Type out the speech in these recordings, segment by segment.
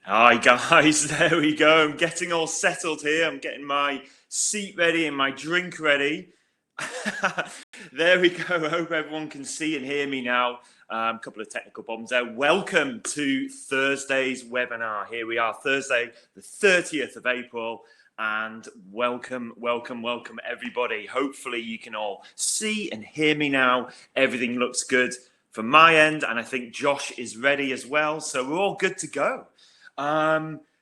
Hi guys, there we go. I'm getting all settled here. I'm getting my seat ready and my drink ready. There we go. I hope everyone can see and hear me now. A couple of technical problems there. Welcome to Thursday's webinar. Here we are, Thursday, the 30th of April. And welcome everybody. Hopefully you can all see and hear me now. Everything looks good from my end. And I think Josh is ready as well. So we're all good to go.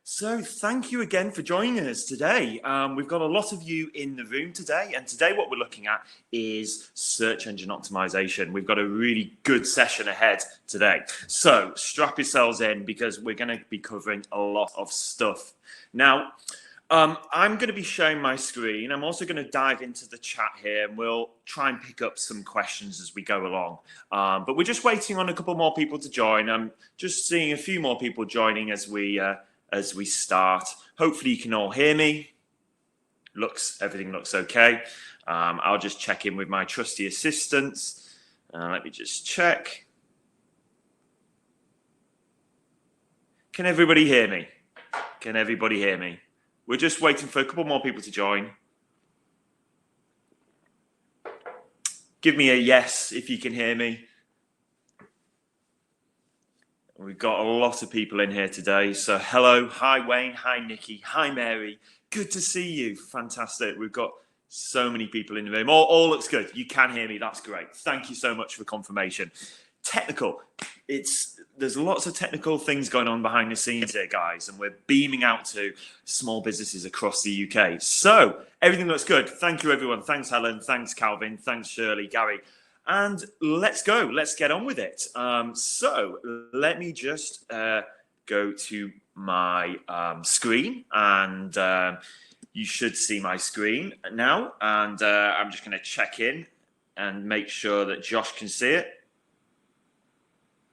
So thank you again for joining us today. We've got a lot of you in the room today, and today what we're looking at is search engine optimization. We've got a really good session ahead today. So strap yourselves in because we're going to be covering a lot of stuff. Now, I'm going to be sharing my screen. I'm also going to dive into the chat here, and we'll try and pick up some questions as we go along. But we're just waiting on a couple more people to join. I'm just seeing a few more people joining as we start. Hopefully you can all hear me. Everything looks okay. I'll just check in with my trusty assistants. Let me just check. Can everybody hear me? Can everybody hear me? We're just waiting for a couple more people to join. Give me a yes if you can hear me. We've got a lot of people in here today. So hello, hi Wayne, hi Nikki, hi Mary. Good to see you. Fantastic. We've got so many people in the room. All looks good. You can hear me. That's great. Thank you so much for confirmation. Technical. There's lots of technical things going on behind the scenes here, guys, and we're beaming out to small businesses across the UK. So everything looks good. Thank you, everyone. Thanks, Helen. Thanks, Calvin. Thanks, Shirley, Gary. And let's go. Let's get on with it. So let me just go to my screen, and you should see my screen now. And I'm just going to check in and make sure that Josh can see it.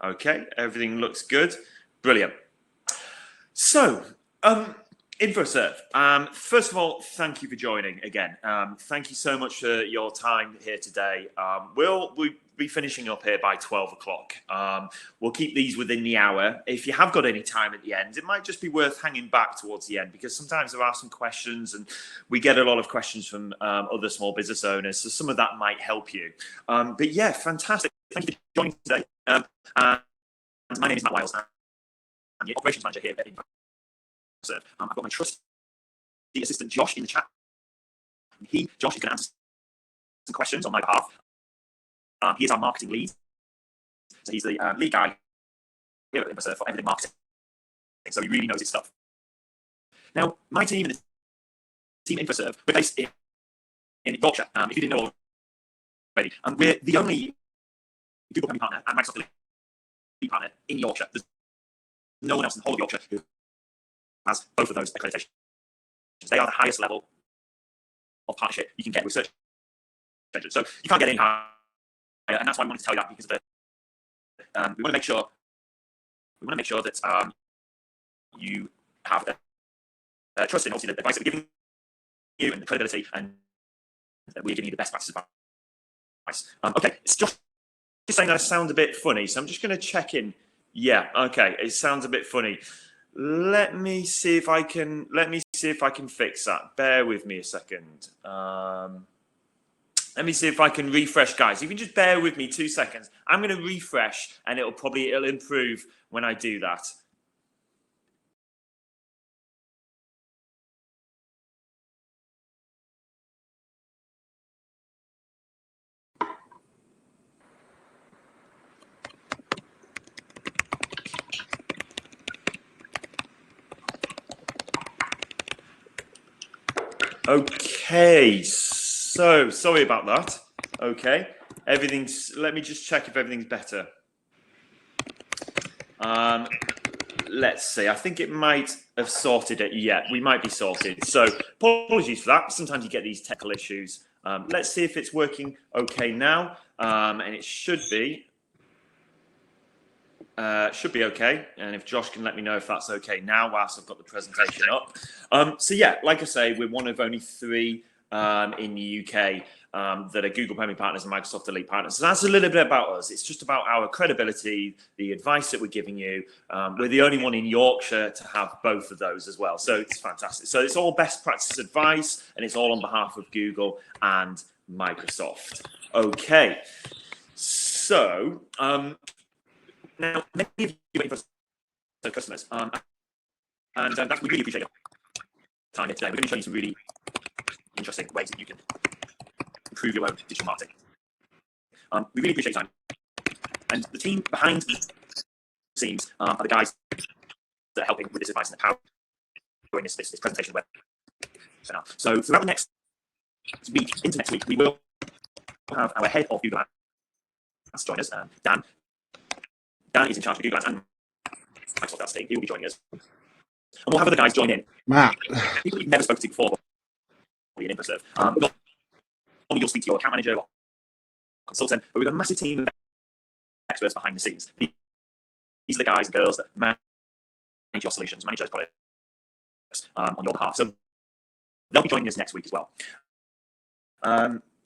Okay, everything looks good. Brilliant. So, Infoserve, first of all, thank you for joining again. Thank you so much for your time here today. We'll be finishing up here by 12 o'clock. We'll keep these within the hour. If you have got any time at the end, it might just be worth hanging back towards the end because sometimes there are some questions and we get a lot of questions from other small business owners. So some of that might help you. But yeah, fantastic. Thank you for joining today. And my name is Matt Wiles. I'm the operations manager here at Infoserve. I've got my trusty assistant Josh in the chat. Josh is going to answer some questions on my behalf. He is our marketing lead. So he's the lead guy here at Infoserve for everything marketing. So he really knows his stuff. Now, my team and the team at Infoserve, we're based in Yorkshire, if you didn't know already. And we're the only Google company partner and Microsoft lead partner in Yorkshire. There's no one else in the whole of Yorkshire who has both of those accreditations. They are the highest level of partnership you can get with search engines. So you can't get any higher, and that's why I wanted to tell you that because of we want to make sure that you have trust in obviously the advice that we're giving you and the credibility, and that we're giving you the best practice advice. Okay, it's just saying that I sound a bit funny, so I'm just going to check in. Yeah, okay, it sounds a bit funny. Let me see if I can fix that. Bear with me a second. Let me see if I can refresh, guys. You can just bear with me 2 seconds. I'm going to refresh, and it'll improve when I do that. Okay, so sorry about that. Okay, let me just check if everything's better. Let's see, I think it might have sorted it. Yeah, we might be sorted. So apologies for that. Sometimes you get these technical issues. Let's see if it's working okay now. And it should be. Should be okay, and if Josh can let me know if that's okay now whilst I've got the presentation up. So yeah, like I say, we're one of only 3 in the UK that are Google Premier partners and Microsoft Elite partners. So that's a little bit about us. It's just about our credibility, the advice that we're giving you. We're the only one in Yorkshire to have both of those as well. So it's fantastic. So it's all best practice advice, and it's all on behalf of Google and Microsoft. Okay. So now, many of you are Infoserve customers, and we really appreciate your time here today. We're going to show you some really interesting ways that you can improve your own digital marketing. We really appreciate your time. And the team behind the scenes are the guys that are helping with this advice and empowering this presentation webinar. So throughout the next week, into next week, we will have our head of Google Ads join us, Dan. Dan is in charge of Google Ads and Microsoft Ads team. He will be joining us. And we'll have other guys join in. Matt. People you've never spoken to before in Infoserve. Normally you'll speak to your account manager or consultant, but we've got a massive team of experts behind the scenes. These are the guys and girls that manage your solutions, manage those products on your behalf. So they'll be joining us next week as well.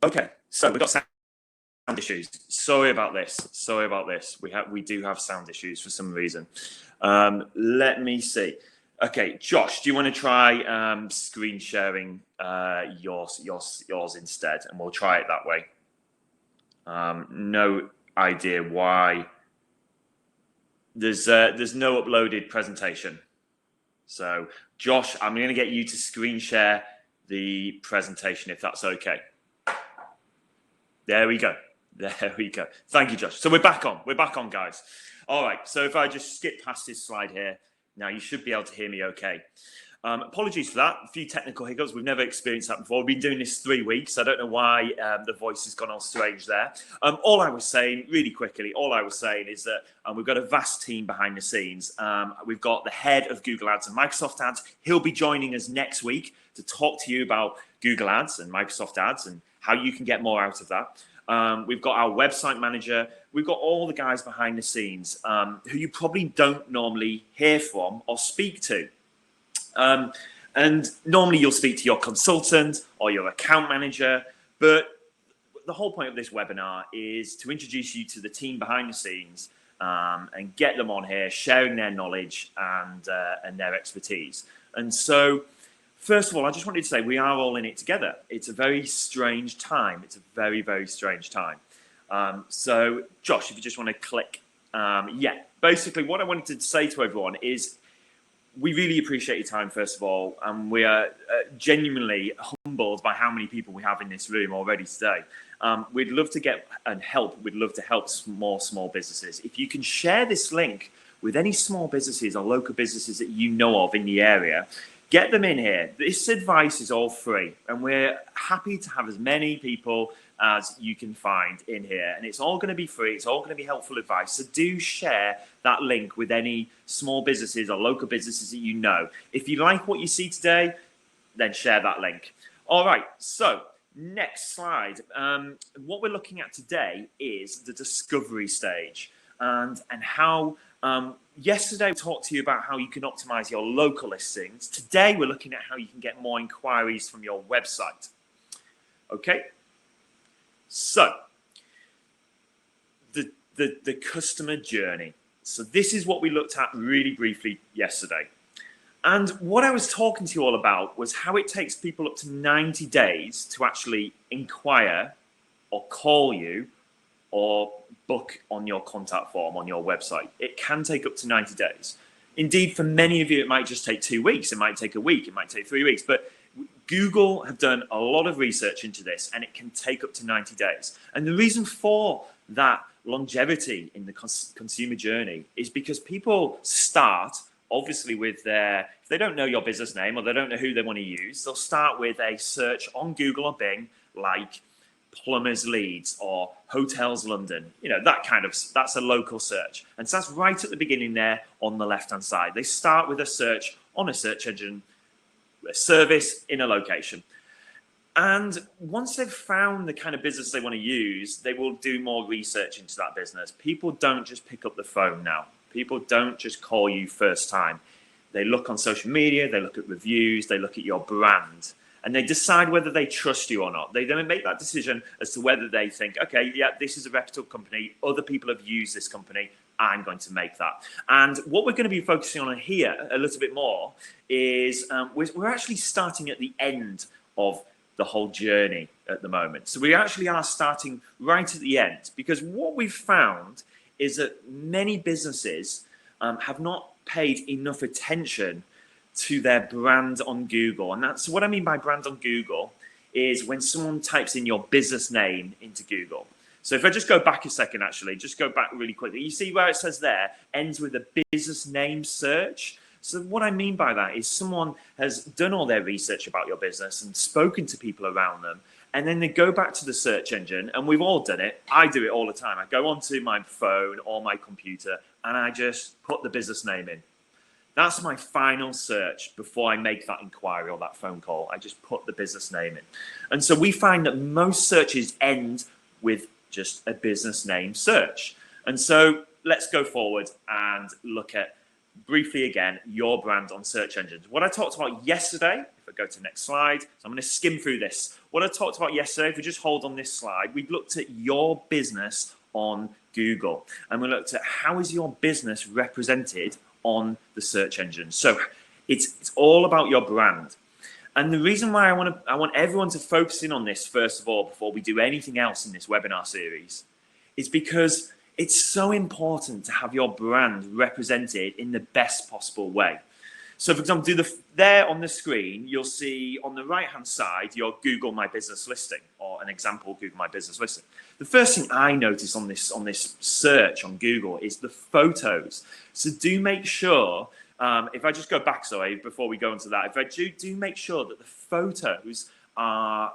Okay, so we've got sound issues. Sorry about this. We do have sound issues for some reason. Let me see. Okay, Josh, do you want to try screen sharing yours instead, and we'll try it that way. No idea why there's no uploaded presentation. So, Josh, I'm going to get you to screen share the presentation if that's okay. There we go. Thank you, Josh. So we're back on, guys. All right. So if I just skip past this slide here, now you should be able to hear me okay. Apologies for that. A few technical hiccups. We've never experienced that before. We've been doing this 3 weeks. I don't know why the voice has gone all strange there. All I was saying, really quickly, is that we've got a vast team behind the scenes. We've got the head of Google Ads and Microsoft Ads. He'll be joining us next week to talk to you about Google Ads and Microsoft Ads and how you can get more out of that. We've got our website manager. We've got all the guys behind the scenes who you probably don't normally hear from or speak to. And normally you'll speak to your consultant or your account manager, but the whole point of this webinar is to introduce you to the team behind the scenes and get them on here, sharing their knowledge and their expertise. And so, first of all, I just wanted to say we are all in it together. It's a very strange time. It's a very, very strange time. So, Josh, if you just want to click. Basically what I wanted to say to everyone is we really appreciate your time, first of all, and we are genuinely humbled by how many people we have in this room already today. We'd love to get and help. We'd love to help small businesses. If you can share this link with any small businesses or local businesses that you know of in the area, get them in here. This advice is all free, and we're happy to have as many people as you can find in here. And it's all going to be free. It's all going to be helpful advice. So do share that link with any small businesses or local businesses that you know. If you like what you see today, then share that link. All right. So next slide. What we're looking at today is the discovery stage and how yesterday we talked to you about how you can optimize your local listings. Today we're looking at how you can get more inquiries from your website. Okay. So the customer journey. So this is what we looked at really briefly yesterday. And what I was talking to you all about was how it takes people up to 90 days to actually inquire or call you or book on your contact form on your website. It can take up to 90 days. Indeed, for many of you, it might just take 2 weeks. It might take a week. It might take 3 weeks. But Google have done a lot of research into this, and it can take up to 90 days. And the reason for that longevity in the consumer journey is because people start, obviously, with if they don't know your business name or they don't know who they want to use, they'll start with a search on Google or Bing, like plumbers Leeds or hotels London, that's a local search. And so that's right at the beginning there on the left-hand side. They start with a search on a search engine, a service in a location. And once they've found the kind of business they want to use, they will do more research into that business. People don't just pick up the phone now. People don't just call you first time. They look on social media, they look at reviews, they look at your brand. and they decide whether they trust you or not. They then make that decision as to whether they think, okay, yeah, this is a reputable company. Other people have used this company. I'm going to make that. And what we're going to be focusing on here a little bit more is we're actually starting at the end of the whole journey at the moment. So we actually are starting right at the end, because what we've found is that many businesses have not paid enough attention to their brand on Google. And that's what I mean by brand on Google is when someone types in your business name into Google. So if I just go back a second, actually, just go back really quickly. You see where it says there, ends with a business name search. So what I mean by that is someone has done all their research about your business and spoken to people around them. And then they go back to the search engine, and we've all done it. I do it all the time. I go onto my phone or my computer and I just put the business name in. That's my final search before I make that inquiry or that phone call. I just put the business name in. And so we find that most searches end with just a business name search. And so let's go forward and look at briefly again your brand on search engines. What I talked about yesterday, if I go to the next slide, so I'm going to skim through this. What I talked about yesterday, if we just hold on this slide, we looked at your business on Google, and we looked at how is your business represented on the search engine. So it's all about your brand. And the reason why I want everyone to focus in on this first of all before we do anything else in this webinar series is because it's so important to have your brand represented in the best possible way. So for example, there on the screen, you'll see on the right-hand side, your Google My Business listing, or an example Google My Business listing. The first thing I notice on this search on Google is the photos. So do make sure, if I just go back, sorry, before we go into that, if I do make sure that the photos are,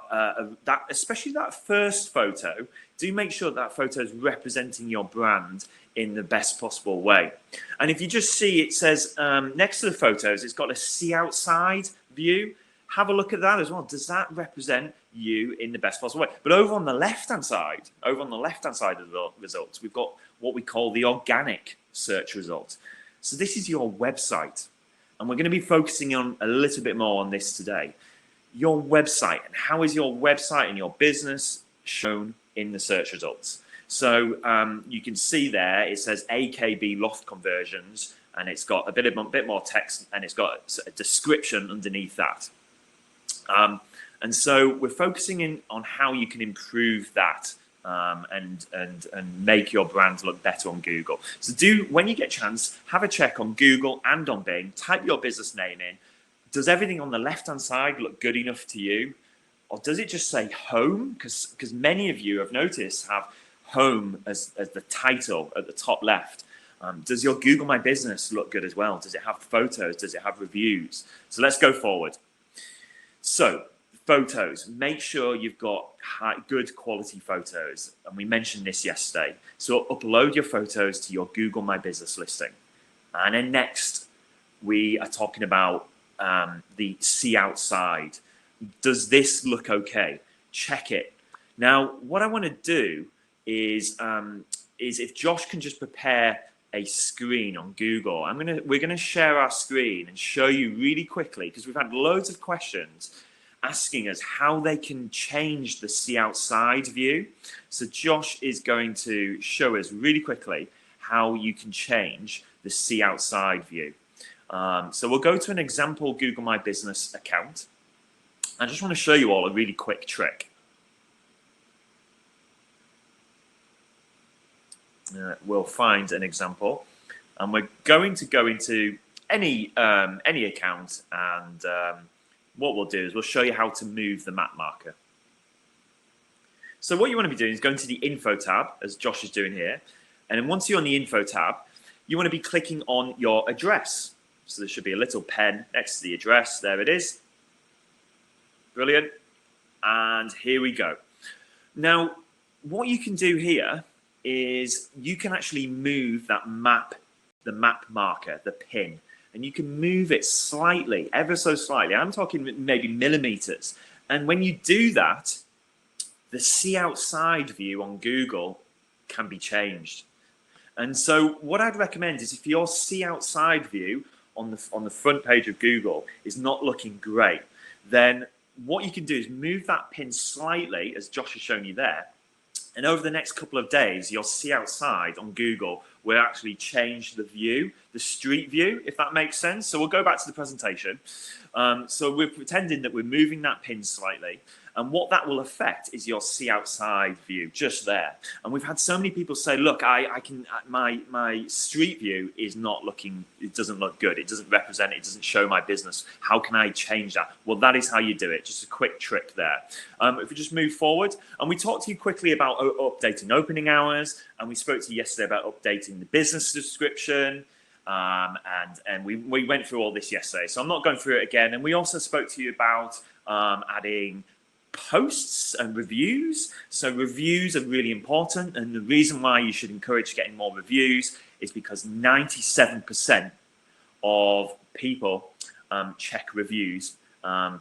especially that first photo, do make sure that photo is representing your brand in the best possible way. And if you just see, it says next to the photos, it's got a see outside view. Have a look at that as well. Does that represent you in the best possible way? But over on the left-hand side, of the results, we've got what we call the organic search result. So this is your website. And we're going to be focusing on a little bit more on this today. Your website, and how is your website and your business shown in the search results? So you can see there, it says AKB loft conversions, and it's got a bit more text, and it's got a description underneath that. And so we're focusing in on how you can improve that and make your brand look better on Google. So when you get a chance, have a check on Google and on Bing, type your business name in. Does everything on the left-hand side look good enough to you? Or does it just say home? Because many of you, I've noticed, have home as the title at the top left. Does your Google My Business look good as well? Does it have photos? Does it have reviews? So let's go forward. So photos, make sure you've got good quality photos. And we mentioned this yesterday. So upload your photos to your Google My Business listing. And then next, we are talking about the see outside. Does this look okay? Check it. Now, what I want to do is if Josh can just prepare a screen on Google, we're gonna share our screen and show you really quickly, because we've had loads of questions asking us how they can change the see outside view. So Josh is going to show us really quickly how you can change the see outside view. So we'll go to an example Google My Business account. I just want to show you all a really quick trick. We'll find an example, and we're going to go into any account, and what we'll do is we'll show you how to move the map marker. So what you want to be doing is going to the Info tab, as Josh is doing here, and then once you're on the Info tab, you want to be clicking on your address. So there should be a little pen next to the address. There it is. Brilliant. And here we go. Now, what you can do here is you can actually move that map, the map marker, the pin, and you can move it slightly, ever so slightly. I'm talking maybe millimeters. And when you do that, the see outside view on Google can be changed. And so what I'd recommend is if your see outside view on the front page of Google is not looking great, then what you can do is move that pin slightly, as Josh has shown you there. And over the next couple of days, you'll see outside on Google, we'll actually change the view, the street view, if that makes sense. So we'll go back to the presentation. So we're pretending that we're moving that pin slightly. And what that will affect is your see outside view just there. And we've had so many people say, look, my street view is not looking, it doesn't look good. It doesn't represent, it doesn't show my business. How can I change that? Well, that is how you do it. Just a quick trick there. If we just move forward, and we talked to you quickly about updating opening hours, and we spoke to you yesterday about updating the business description. And we went through all this yesterday, so I'm not going through it again. And we also spoke to you about adding posts and reviews. So reviews are really important, and the reason why you should encourage getting more reviews is because 97% of people check reviews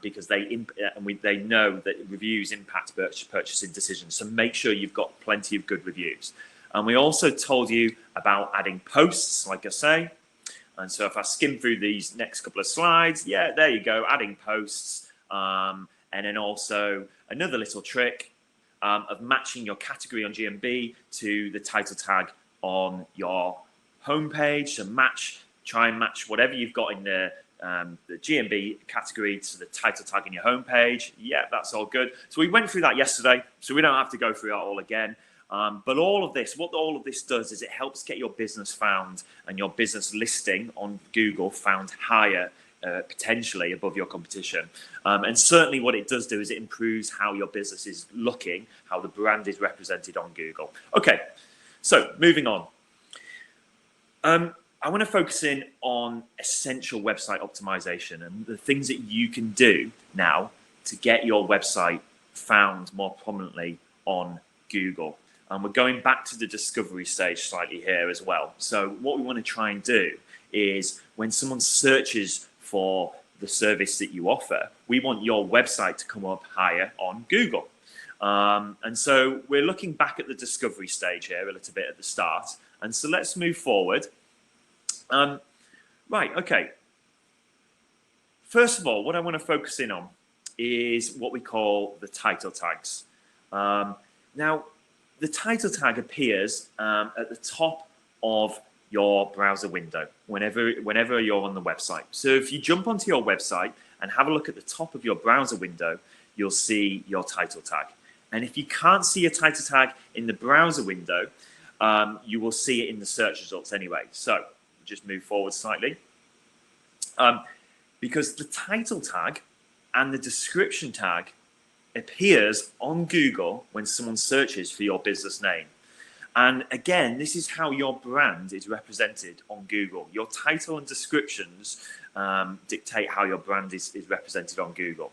because they know that reviews impact purchasing decisions. So make sure you've got plenty of good reviews. And we also told you about adding posts, like I say. And so if I skim through these next couple of slides, yeah, there you go, adding posts. And then also another little trick of matching your category on GMB to the title tag on your homepage. So try and match whatever you've got in the GMB category to the title tag in your homepage. Yeah, that's all good. So we went through that yesterday, so we don't have to go through that all again. But what all of this does is it helps get your business found and your business listing on Google found higher, potentially above your competition. And certainly what it does do is it improves how your business is looking, how the brand is represented on Google. Okay, so moving on. I want to focus in on essential website optimization and the things that you can do now to get your website found more prominently on Google. And we're going back to the discovery stage slightly here as well. So what we want to try and do is when someone searches for the service that you offer, we want your website to come up higher on Google. And so we're looking back at the discovery stage here a little bit at the start. And so let's move forward. Right, okay. First of all, what I want to focus in on is what we call the title tags. Now, the title tag appears at the top of your browser window whenever you're on the website. So if you jump onto your website and have a look at the top of your browser window, you'll see your title tag. And if you can't see a title tag in the browser window, you will see it in the search results anyway. So just move forward slightly. Because the title tag and the description tag appears on Google when someone searches for your business name. And again, this is how your brand is represented on Google. Your title and descriptions dictate how your brand is represented on Google.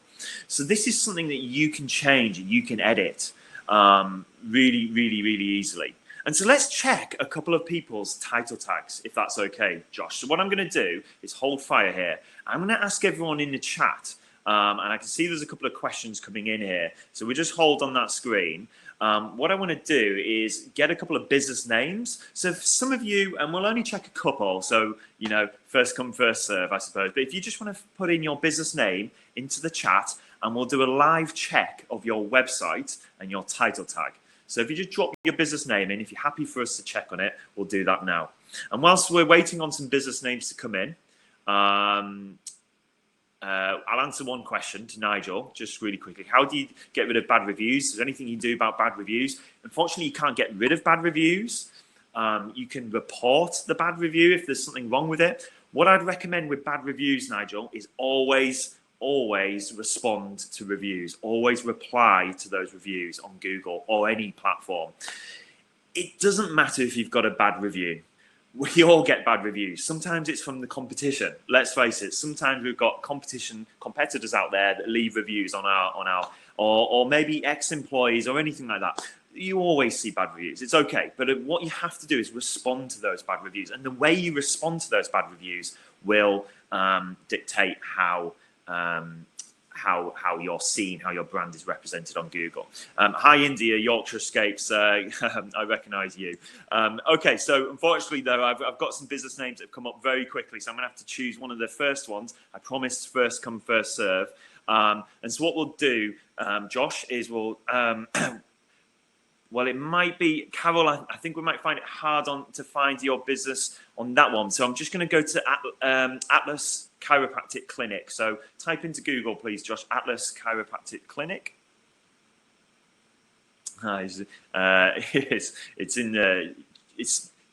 So this is something that you can change and you can edit really, really, really easily. And so let's check a couple of people's title tags, if that's okay, Josh. So what I'm going to do is hold fire here. I'm going to ask everyone in the chat, and I can see there's a couple of questions coming in here. So we just hold on that screen. What I want to do is get a couple of business names. So for some of you, and we'll only check a couple, so, first come, first serve, I suppose. But if you just want to put in your business name into the chat, and we'll do a live check of your website and your title tag. So if you just drop your business name in, if you're happy for us to check on it, we'll do that now. And whilst we're waiting on some business names to come in, I'll answer one question to Nigel, just really quickly. How do you get rid of bad reviews? Is there anything you can do about bad reviews? Unfortunately, you can't get rid of bad reviews. You can report the bad review if there's something wrong with it. What I'd recommend with bad reviews, Nigel, is always respond to reviews. Always reply to those reviews on Google or any platform. It doesn't matter if you've got a bad review. We all get bad reviews. Sometimes it's from the competition. Let's face it. Sometimes we've got competitors out there that leave reviews on our or maybe ex-employees or anything like that. You always see bad reviews. It's okay. But what you have to do is respond to those bad reviews. And the way you respond to those bad reviews will dictate how you're seen, how your brand is represented on Google. Hi, India, Yorkshire Escapes. I recognise you. Okay, so unfortunately, though, I've got some business names that have come up very quickly, so I'm going to have to choose one of the first ones. I promised first come, first serve. And so what we'll do, Josh, is we'll well, it might be, Carol, I think we might find it hard to find your business on that one. So I'm just going to go to Atlas Chiropractic Clinic. So type into Google, please, Josh, Atlas Chiropractic Clinic. It's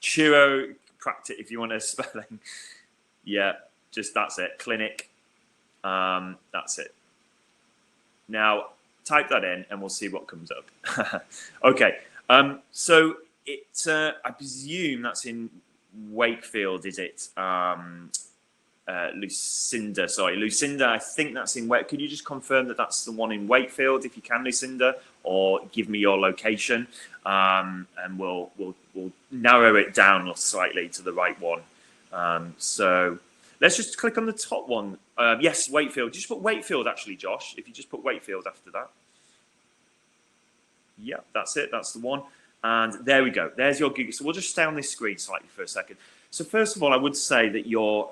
chiropractic, if you want a spelling. Yeah, just that's it, clinic. That's it. Now, type that in and we'll see what comes up. Okay, so I presume that's in Wakefield, is it? Lucinda, I think that's in Wakefield. Could you just confirm that that's the one in Wakefield, if you can, Lucinda, or give me your location, and we'll narrow it down slightly to the right one. So let's just click on the top one. Yes, Wakefield. Just put Wakefield, actually, Josh. If you just put Wakefield after that. Yeah, that's it. That's the one. And there we go. There's your Google. So we'll just stay on this screen slightly for a second. So first of all, I would say that your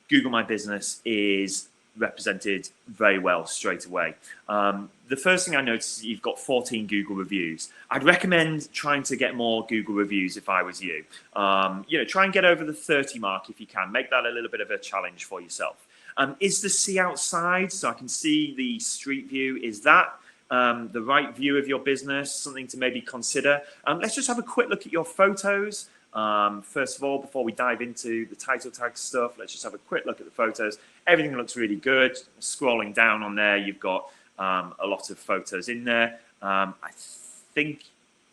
Google My Business is represented very well straight away. The first thing I noticed is you've got 14 Google reviews. I'd recommend trying to get more Google reviews if I was you. Try and get over the 30 mark if you can. Make that a little bit of a challenge for yourself. Is the sea outside, so I can see the street view, is that the right view of your business? Something to maybe consider. Let's just have a quick look at your photos. First of all, before we dive into the title tag stuff, let's just have a quick look at the photos. Everything looks really good. Scrolling down on there, you've got a lot of photos in there. I think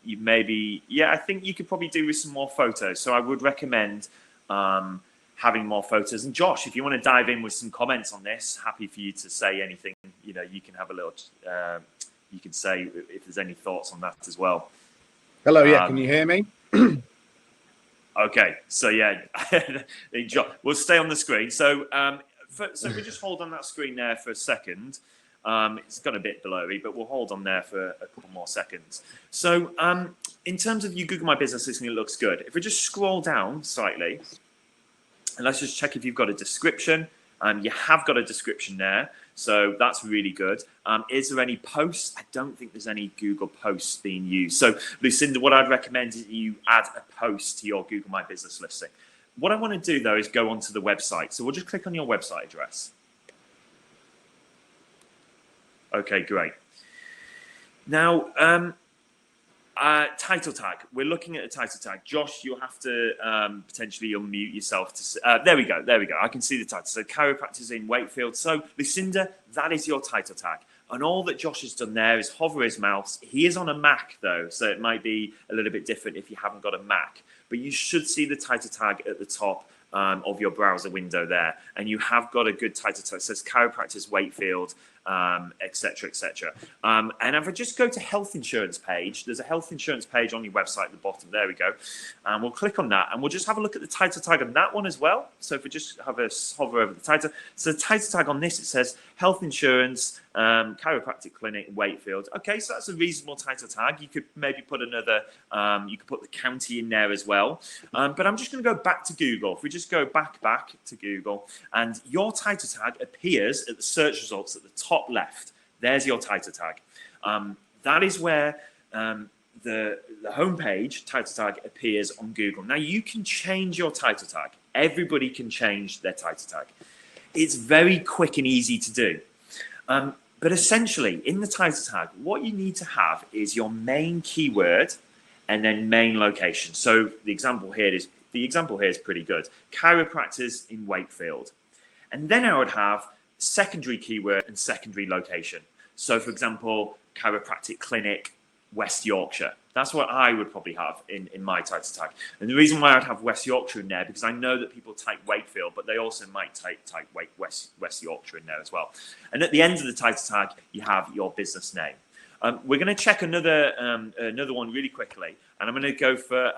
you I think you could probably do with some more photos. So I would recommend having more photos. And Josh, if you want to dive in with some comments on this, happy for you to say anything. You can have a little, you can say if there's any thoughts on that as well. Hello, yeah, can you hear me? Okay, so yeah, we'll stay on the screen. So so we just hold on that screen there for a second. It's got a bit blurry, but we'll hold on there for a couple more seconds. So in terms of you Google My Business listing, it looks good. If we just scroll down slightly, and let's just check if you've got a description. You have got a description there, so that's really good. Is there any posts? I don't think there's any Google posts being used. So Lucinda, what I'd recommend is you add a post to your Google My Business listing. What I want to do though is go onto the website. So we'll just click on your website address. Okay, great. Now, title tag. We're looking at a title tag. Josh, you'll have to potentially unmute yourself to. There we go. I can see the title. So chiropractors in Wakefield. So Lucinda, that is your title tag. And all that Josh has done there is hover his mouse. He is on a Mac though, so it might be a little bit different if you haven't got a Mac. But you should see the title tag at the top of your browser window there, and you have got a good title tag. It says chiropractors Wakefield, etc., etc. And if I just go to health insurance page, there's a health insurance page on your website at the bottom. There we go. And we'll click on that, and we'll just have a look at the title tag on that one as well. So if we just have a hover over the title, so the title tag on this, it says health insurance chiropractic clinic Wakefield. Okay, so that's a reasonable title tag. You could maybe put another, you could put the county in there as well. But I'm just going to go back to Google. If we just go back to Google, and your title tag appears at the search results at the top left. There's your title tag. That is where the homepage title tag appears on Google. Now you can change your title tag. Everybody can change their title tag. It's very quick and easy to do. But essentially, in the title tag, what you need to have is your main keyword and then main location. So the example here is pretty good. Chiropractors in Wakefield. And then I would have secondary keyword and secondary location. So for example, chiropractic clinic, West Yorkshire. That's what I would probably have in my title tag. And the reason why I'd have West Yorkshire in there, because I know that people type Wakefield, but they also might type West Yorkshire in there as well. And at the end of the title tag, you have your business name. We're going to check another one really quickly, and I'm going to go for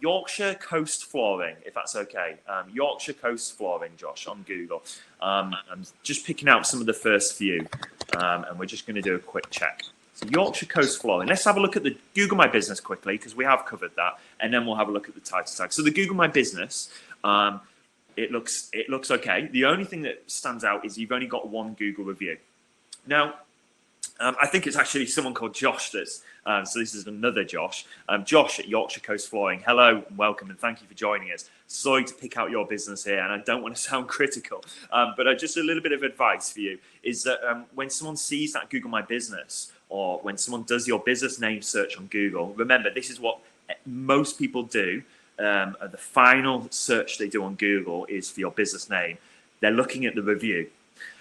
Yorkshire Coast Flooring, if that's okay. Yorkshire Coast Flooring, Josh, on Google. I'm just picking out some of the first few, and we're just going to do a quick check. So Yorkshire Coast Flooring. Let's have a look at the Google My Business quickly, because we have covered that, and then we'll have a look at the title tag. So the Google My Business, it looks okay. The only thing that stands out is you've only got one Google review. Now, I think it's actually someone called Josh that's, so this is another Josh. Josh at Yorkshire Coast Flooring. Hello, and welcome, and thank you for joining us. Sorry to pick out your business here, and I don't want to sound critical, but just a little bit of advice for you is that when someone sees that Google My Business, or when someone does your business name search on Google, remember, this is what most people do. The final search they do on Google is for your business name. They're looking at the review.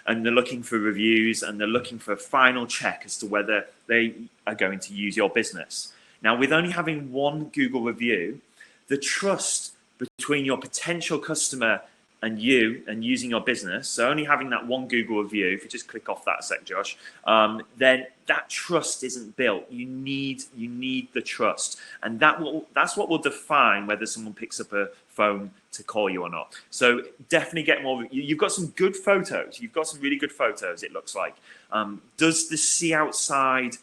And they're looking for reviews, and they're looking for a final check as to whether they are going to use your business. Now, with only having one Google review, the trust between your potential customer and you and using your business, so only having that one Google review, if you just click off that a sec, Josh, then that trust isn't built. You need the trust, and that's what will define whether someone picks up a phone to call you or not. So definitely get more. You've got some good photos. You've got some really good photos. It looks like. Does the see outside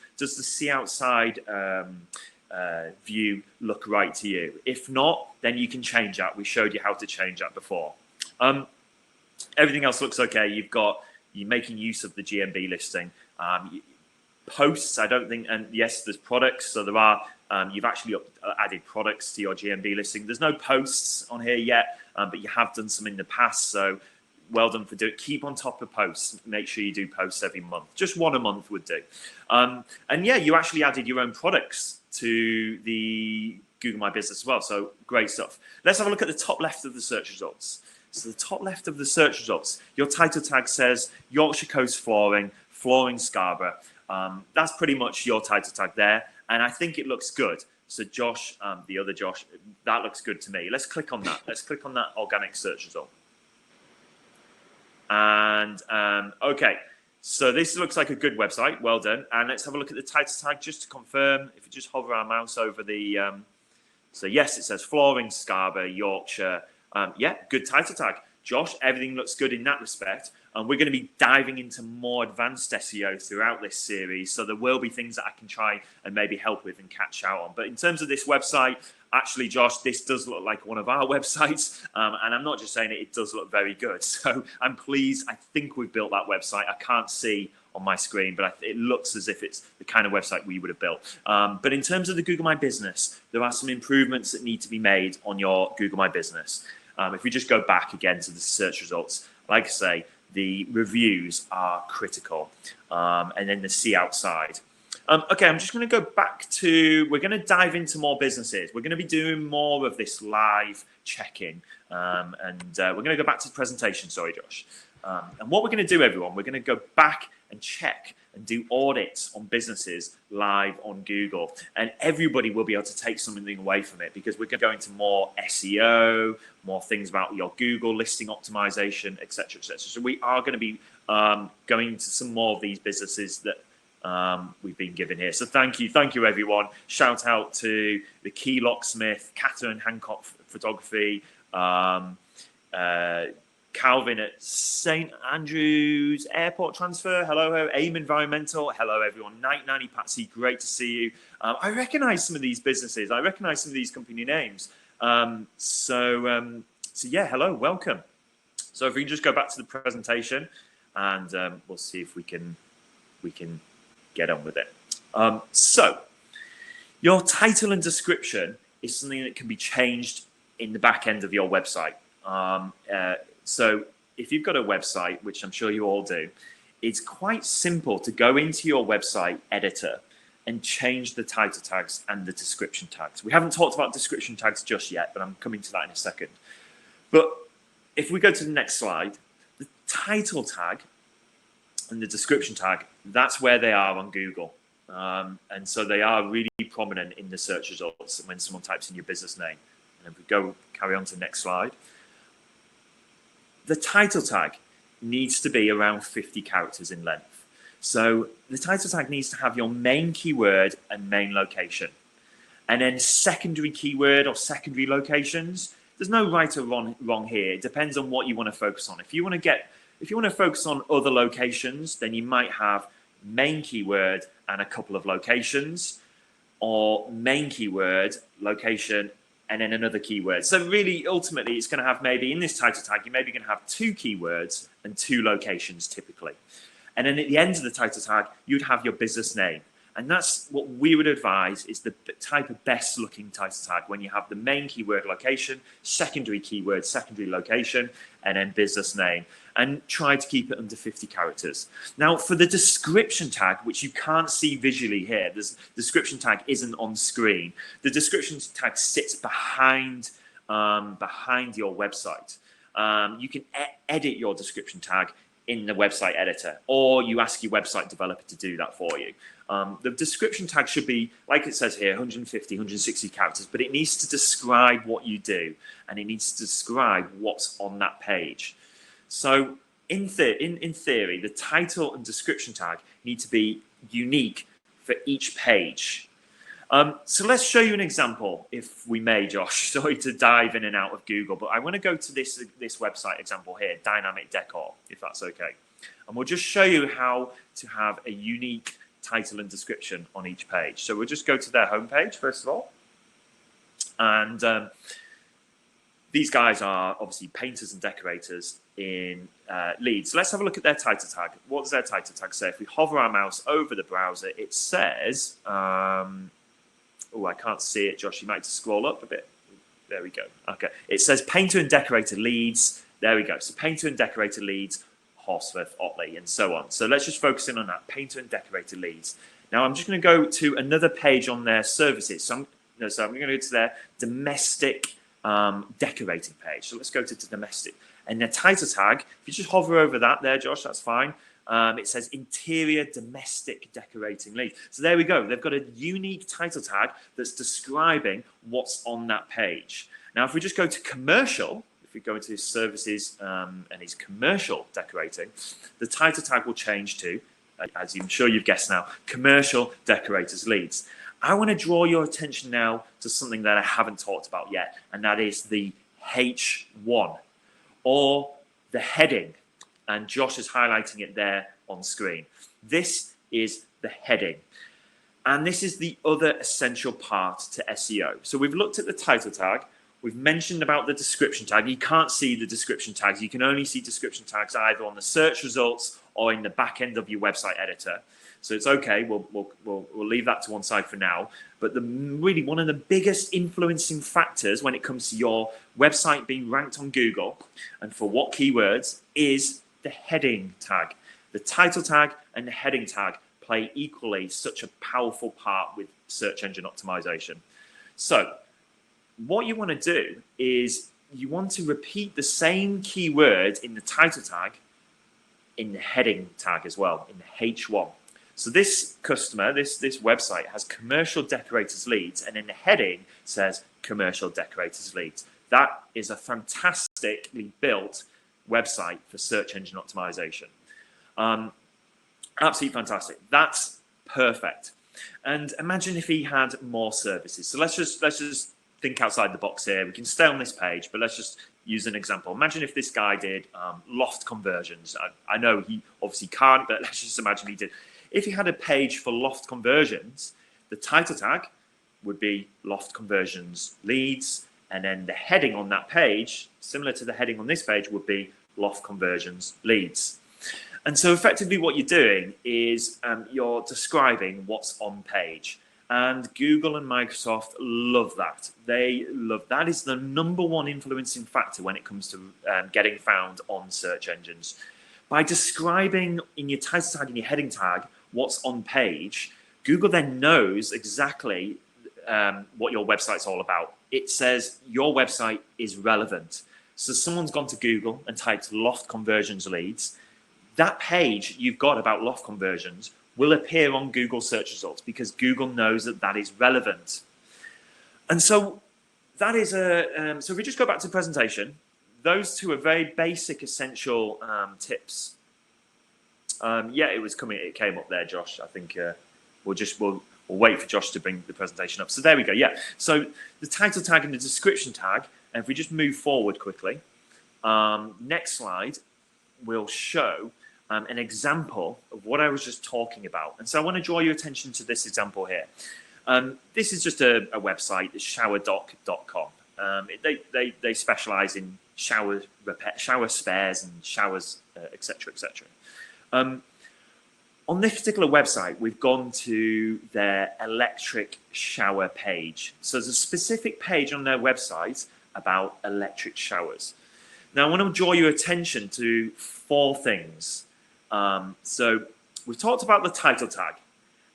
view look right to you? If not, then you can change that. We showed you how to change that before. Everything else looks okay. You're making use of the GMB listing. Posts, I don't think, and yes, there's products. So there are. You've actually added products to your GMB listing. There's no posts on here yet, but you have done some in the past. So well done for doing it. Keep on top of posts. Make sure you do posts every month. Just one a month would do. And yeah, you actually added your own products to the Google My Business as well. So great stuff. Let's have a look at the top left of the search results. So the top left of the search results, your title tag says Yorkshire Coast Flooring, Flooring Scarborough. That's pretty much your title tag there. And I think it looks good. So Josh, the other Josh, that looks good to me. Let's click on that. Let's click on that organic search result. And okay, so this looks like a good website. Well done. And let's have a look at the title tag just to confirm. If you just hover our mouse over the, so yes, it says Flooring Scarborough, Yorkshire. Yeah, good title tag. Josh, everything looks good in that respect. And we're going to be diving into more advanced SEO throughout this series. So there will be things that I can try and maybe help with and catch out on. But in terms of this website, actually, Josh, this does look like one of our websites. And I'm not just saying it, it does look very good. So I'm pleased. I think we've built that website. I can't see on my screen, but it looks as if it's the kind of website we would have built. But in terms of the Google My Business, there are some improvements that need to be made on your Google My Business. If we just go back again to the search results, like I say, the reviews are critical, and then the see outside. Okay, I'm just going to go back to, we're going to dive into more businesses. We're going to be doing more of this live check-in, and we're going to go back to the presentation. Sorry, Josh. And what we're going to do, everyone, we're going to go back and check and do audits on businesses live on Google. And everybody will be able to take something away from it, because we're going to go into more SEO, more things about your Google listing optimization, etc., etc. So we are going to be going into some more of these businesses that we've been given here. So thank you, everyone. Shout out to the Key Locksmith, Catherine Hancock Photography, Calvin at St Andrews Airport Transfer. Hello, AIM Environmental. Hello, everyone. Night Nanny Patsy, great to see you. I recognize some of these businesses. I recognize some of these company names. So yeah, hello, welcome. So if we can just go back to the presentation, and we'll see if we can get on with it. So your title and description is something that can be changed in the back end of your website. So if you've got a website, which I'm sure you all do, it's quite simple to go into your website editor and change the title tags and the description tags. We haven't talked about description tags just yet, but I'm coming to that in a second. But if we go to the next slide, the title tag and the description tag, that's where they are on Google. And so they are really prominent in the search results when someone types in your business name. And if we carry on to the next slide, the title tag needs to be around 50 characters in length. So the title tag needs to have your main keyword and main location. And then secondary keyword or secondary locations, there's no right or wrong here. It depends on what you want to focus on. If you want to focus on other locations, then you might have main keyword and a couple of locations, or main keyword, location, and then another keyword. So really, ultimately, it's going to have maybe in this title tag, you're maybe going to have 2 keywords and 2 locations typically. And then at the end of the title tag, you'd have your business name. And that's what we would advise is the type of best looking title tag when you have the main keyword location, secondary keyword, secondary location, and then business name. And try to keep it under 50 characters. Now, for the description tag, which you can't see visually here, the description tag isn't on screen. The description tag sits behind your website. You can edit your description tag in the website editor, or you ask your website developer to do that for you. The description tag should be, like it says here, 150, 160 characters, but it needs to describe what you do, and it needs to describe what's on that page. So in theory, the title and description tag need to be unique for each page. So let's show you an example, if we may, Josh. Sorry to dive in and out of Google, but I want to go to this website example here, Dynamic Decor, if that's okay. And we'll just show you how to have a unique title and description on each page. So we'll just go to their homepage, first of all. And these guys are obviously painters and decorators in Leeds. So let's have a look at their title tag. What does their title tag say? If we hover our mouse over the browser, it says, oh, I can't see it, Josh. You might have to scroll up a bit. There we go. Okay. It says painter and decorator Leeds. There we go. So painter and decorator Leeds, Horsforth, Otley, and so on. So let's just focus in on that, painter and decorator Leeds. Now I'm just going to go to another page on their services. So I'm going to go to their domestic decorating page. So let's go to domestic. And their title tag, if you just hover over that there, Josh, that's fine. It says interior domestic decorating Leeds. So there we go. They've got a unique title tag that's describing what's on that page. Now, if we just go to commercial, if we go into his services and his commercial decorating, the title tag will change to, as I'm sure you've guessed now, commercial decorators Leeds. I want to draw your attention now to something that I haven't talked about yet, and that is the H1 or the heading. And Josh is highlighting it there on screen. This is the heading. And this is the other essential part to SEO. So we've looked at the title tag. We've mentioned about the description tag. You can't see the description tags. You can only see description tags either on the search results or in the back end of your website editor. So it's okay. We'll leave that to one side for now. But really one of the biggest influencing factors when it comes to your website being ranked on Google and for what keywords is the heading tag. The title tag and the heading tag play equally such a powerful part with search engine optimization. So what you want to do is you want to repeat the same keyword in the title tag in the heading tag as well, in the H1. So this customer, this website has commercial decorators Leeds, and in the heading says commercial decorators Leeds. That is a fantastically built website for search engine optimization. Absolutely fantastic. That's perfect. And imagine if he had more services. So let's just think outside the box here. We can stay on this page, but let's just use an example. Imagine if this guy did loft conversions. I know he obviously can't, but let's just imagine he did. If he had a page for loft conversions, the title tag would be loft conversions Leeds, and then the heading on that page, similar to the heading on this page, would be loft conversions Leeds. And so effectively what you're doing is you're describing what's on page. And Google and Microsoft love that. They love that. Is the #1 influencing factor when it comes to getting found on search engines. By describing in your title tag and your heading tag what's on page, Google then knows exactly what your website's all about. It says your website is relevant. So someone's gone to Google and typed loft conversions Leeds. That page you've got about loft conversions will appear on Google search results because Google knows that that is relevant. And so that is so if we just go back to the presentation, those two are very basic, essential tips. Yeah, it came up there, Josh. I think we'll wait for Josh to bring the presentation up. So there we go. Yeah. So the title tag and the description tag. And if we just move forward quickly, next slide will show an example of what I was just talking about. And so I want to draw your attention to this example here. This is just a website, showerdoc.com. They specialize in shower repair, shower spares and showers, etc., etc. On this particular website, we've gone to their electric shower page. So there's a specific page on their website about electric showers. Now, I want to draw your attention to 4 things. So we've talked about the title tag,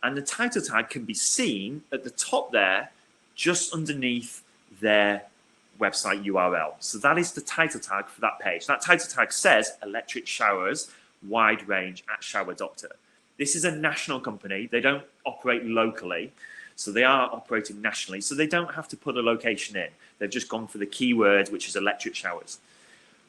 and the title tag can be seen at the top there, just underneath their website URL. So that is the title tag for that page. That title tag says electric showers, wide range at Shower Doctor. This is a national company. They don't operate locally, so they are operating nationally. So they don't have to put a location in. They've just gone for the keyword, which is electric showers.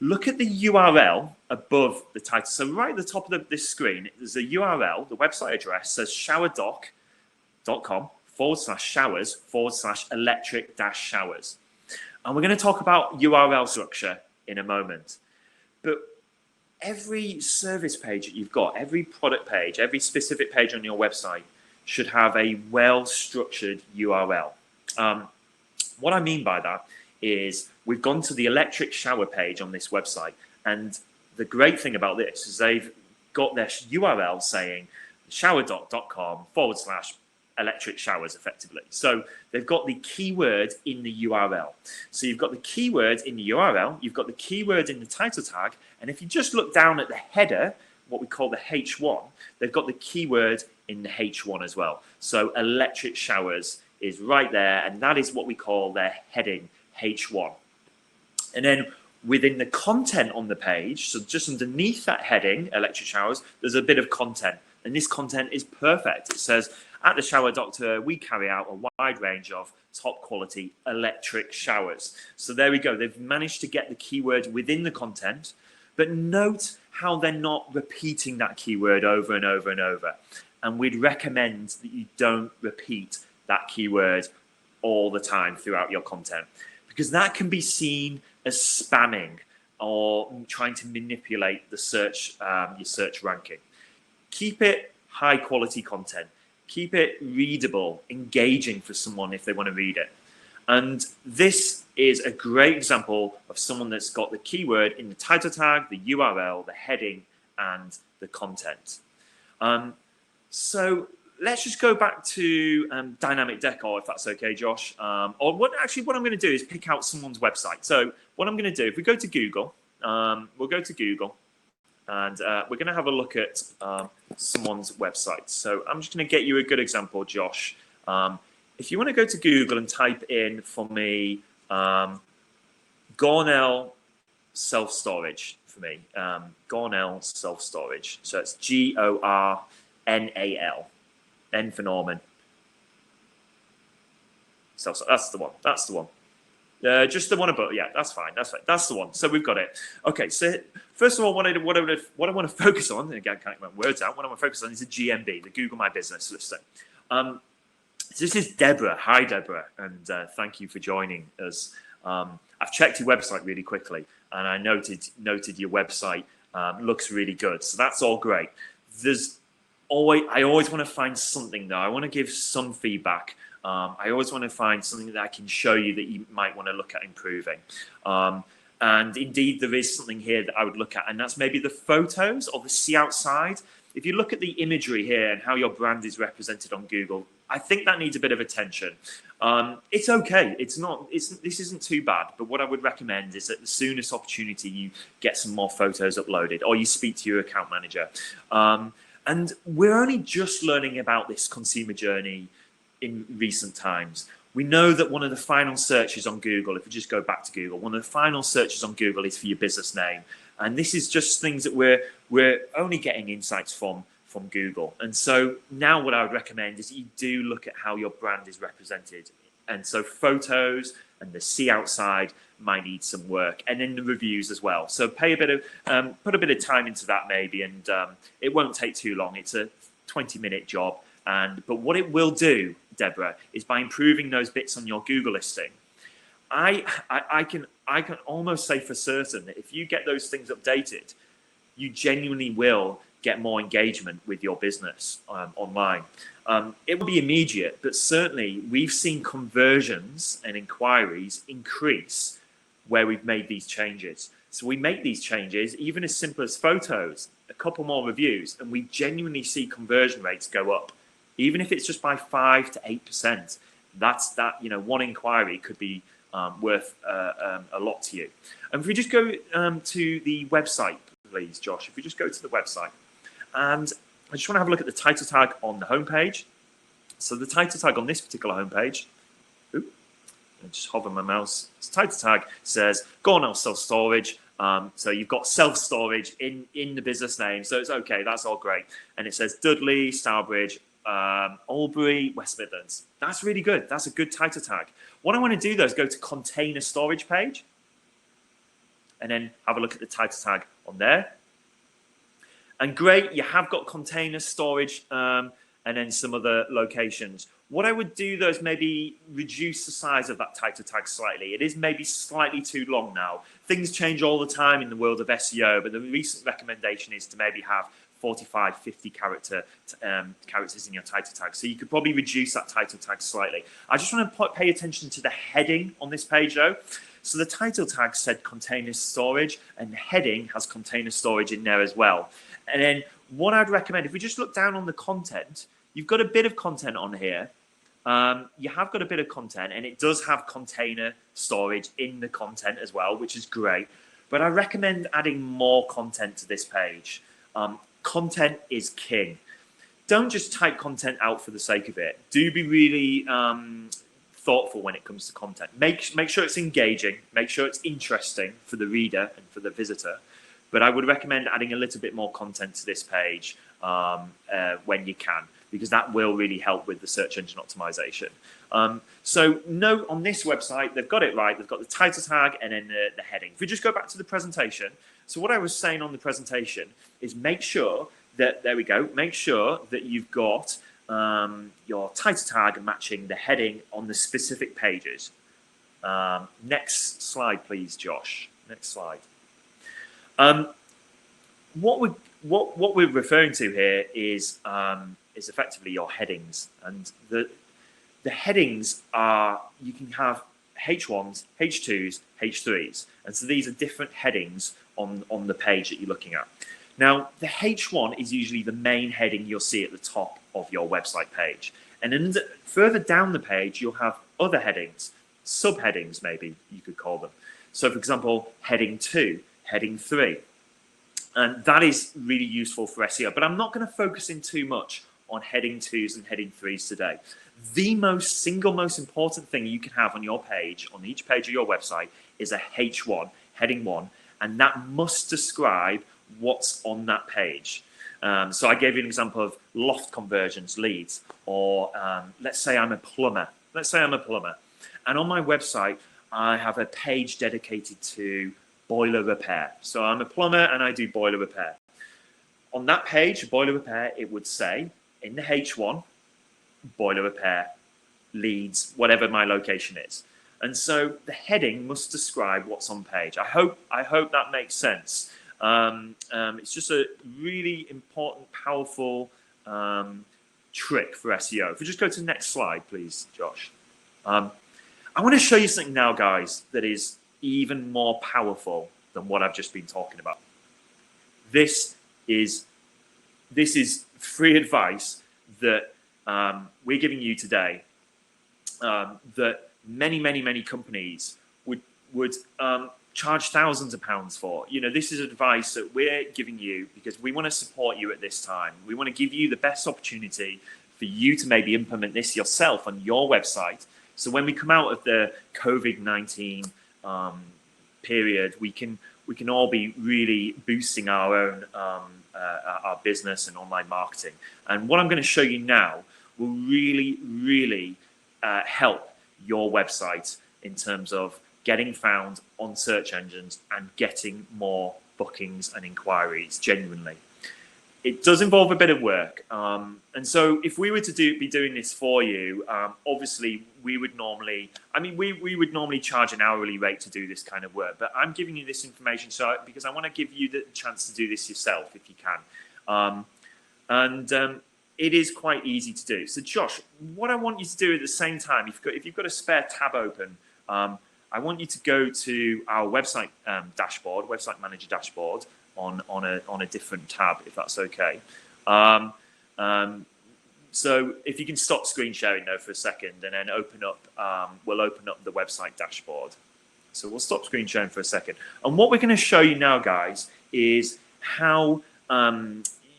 Look at the URL above the title. So right at the top of this screen, there's a URL. The website address says showerdoc.com/showers/electric-showers. And we're going to talk about URL structure in a moment. But every service page that you've got, every product page, every specific page on your website should have a well-structured URL. What I mean by that is we've gone to the electric shower page on this website, and the great thing about this is they've got their URL saying showerdoc.com/electric showers effectively. So they've got the keyword in the URL. So you've got the keyword in the URL, you've got the keyword in the title tag, and if you just look down at the header, what we call the H1, they've got the keyword in the H1 as well. So electric showers is right there, and that is what we call their heading, H1. And then within the content on the page, so just underneath that heading, electric showers, there's a bit of content. And this content is perfect. It says, at the Shower Doctor, we carry out a wide range of top quality electric showers. So there we go. They've managed to get the keyword within the content, but note how they're not repeating that keyword over and over and over. And we'd recommend that you don't repeat that keyword all the time throughout your content, because that can be seen as spamming or trying to manipulate the search, your search ranking. Keep it high quality content. Keep it readable, engaging for someone if they want to read it. And this is a great example of someone that's got the keyword in the title tag, the URL, the heading, and the content. So let's just go back to dynamic decor, if that's okay, Josh. Or what I'm going to do is pick out someone's website. So what I'm going to do, if we go to Google, we'll go to Google, and we're going to have a look at someone's website. So I'm just going to get you a good example, Josh. If you want to go to Google and type in for me, Gornell self-storage for me, Gornell self-storage. So it's Gornal, N for Norman. That's the one. That's the one. Just the one above. Yeah, that's fine. That's fine. That's the one. So we've got it. Okay. So first of all, what I want to focus on, and again, I can't get my words out. What I want to focus on is the GMB, the Google My Business listing. So this is Deborah. Hi, Deborah, and thank you for joining us. I've checked your website really quickly, and I noted your website looks really good. So that's all great. I always want to find something though. I want to give some feedback. I always want to find something that I can show you that you might want to look at improving. And indeed, there is something here that I would look at, and that's maybe the photos or the see outside. If you look at the imagery here and how your brand is represented on Google, I think that needs a bit of attention. It's okay. This isn't too bad. But what I would recommend is that the soonest opportunity you get some more photos uploaded, or you speak to your account manager. And we're only just learning about this consumer journey in recent times. We know that one of the final searches on Google, if we just go back to Google, one of the final searches on Google is for your business name. And this is just things that we're only getting insights from Google. And so now what I would recommend is you do look at how your brand is represented. And so photos and the see outside might need some work, and then the reviews as well. So put a bit of time into that maybe, and it won't take too long. It's a 20-minute job. But what it will do, Deborah, is by improving those bits on your Google listing, I can almost say for certain that if you get those things updated, you genuinely will get more engagement with your business online. It will be immediate, but certainly we've seen conversions and inquiries increase where we've made these changes. So we make these changes, even as simple as photos, a couple more reviews, and we genuinely see conversion rates go up, even if it's just by 5 to 8%. That's one inquiry could be worth a lot to you. And if we just go to the website, please, Josh, if we just go to the website, and I just want to have a look at the title tag on the homepage. So the title tag on this particular homepage, I just hover my mouse. The title tag says, "Go on now, self-storage." So you've got self-storage in the business name, so it's okay. That's all great. And it says Dudley, Stourbridge, Albury, West Midlands. That's really good. That's a good title tag. What I want to do though is go to container storage page, and then have a look at the title tag on there. And great, you have got container storage and then some other locations. What I would do though is maybe reduce the size of that title tag slightly. It is maybe slightly too long now. Things change all the time in the world of SEO, but the recent recommendation is to maybe have 45, 50 characters in your title tag. So you could probably reduce that title tag slightly. I just want to pay attention to the heading on this page though. So the title tag said container storage, and the heading has container storage in there as well. And then what I'd recommend, if we just look down on the content, you've got a bit of content on here. You have got a bit of content, and it does have container storage in the content as well, which is great. But I recommend adding more content to this page. Content is king. Don't just type content out for the sake of it. Do be really thoughtful when it comes to content. Make sure it's engaging. Make sure it's interesting for the reader and for the visitor. But I would recommend adding a little bit more content to this page when you can, because that will really help with the search engine optimization. So note on this website, they've got it right. They've got the title tag and then the heading. If we just go back to the presentation. So what I was saying on the presentation is make sure that, there we go, make sure that you've got your title tag matching the heading on the specific pages. Next slide, please, Josh. Next slide. What we're referring to here is effectively your headings, and the headings are, you can have H1s, H2s, H3s, and so these are different headings on the page that you're looking at. Now, the H1 is usually the main heading you'll see at the top of your website page, and then further down the page you'll have other headings, subheadings maybe you could call them. So, for example, heading 2, heading 3. And that is really useful for SEO, but I'm not going to focus in too much on heading 2s and heading 3s today. The single most important thing you can have on your page, on each page of your website, is a H1, heading 1, and that must describe what's on that page. So I gave you an example of loft conversions leads, or let's say I'm a plumber. And on my website, I have a page dedicated to boiler repair. So I'm a plumber and I do boiler repair. On that page, boiler repair, it would say in the H1, boiler repair, leads, whatever my location is. And so the heading must describe what's on page. I hope that makes sense. It's just a really important, powerful trick for SEO. If we just go to the next slide, please, Josh. I want to show you something now, guys, that is even more powerful than what I've just been talking about. This is free advice that we're giving you today, that many companies would charge thousands of pounds for. You know, this is advice that we're giving you because we want to support you at this time. We want to give you the best opportunity for you to maybe implement this yourself on your website. So when we come out of the COVID-19 period, we can all be really boosting our own our business and online marketing. And what I'm going to show you now will really help your website in terms of getting found on search engines and getting more bookings and inquiries genuinely. It does involve a bit of work. And so if we were to be doing this for you, obviously we would normally, we would normally charge an hourly rate to do this kind of work, but I'm giving you this information because I want to give you the chance to do this yourself if you can. It is quite easy to do. So Josh, what I want you to do at the same time, if you've got a spare tab open, I want you to go to our website dashboard, website manager dashboard, on a different tab, if that's okay. So if you can stop screen sharing though for a second, and then we'll open up the website dashboard. So we'll stop screen sharing for a second. And what we're going to show you now, guys, is how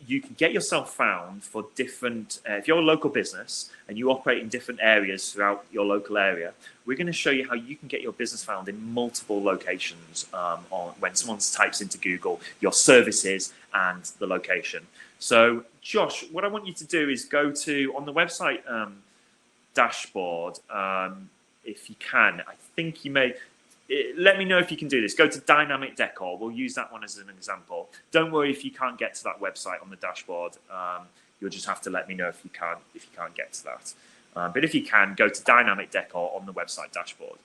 you can get yourself found for different, if you're a local business and you operate in different areas throughout your local area, we're going to show you how you can get your business found in multiple locations when someone types into Google your services and the location. So Josh, what I want you to do is go to, on the website dashboard, if you can, I think you may, let me know if you can do this. Go to dynamic decor. We'll use that one as an example. Don't worry if you can't get to that website on the dashboard. You'll just have to let me know if you can't get to that. But if you can, go to dynamic decor on the website dashboard.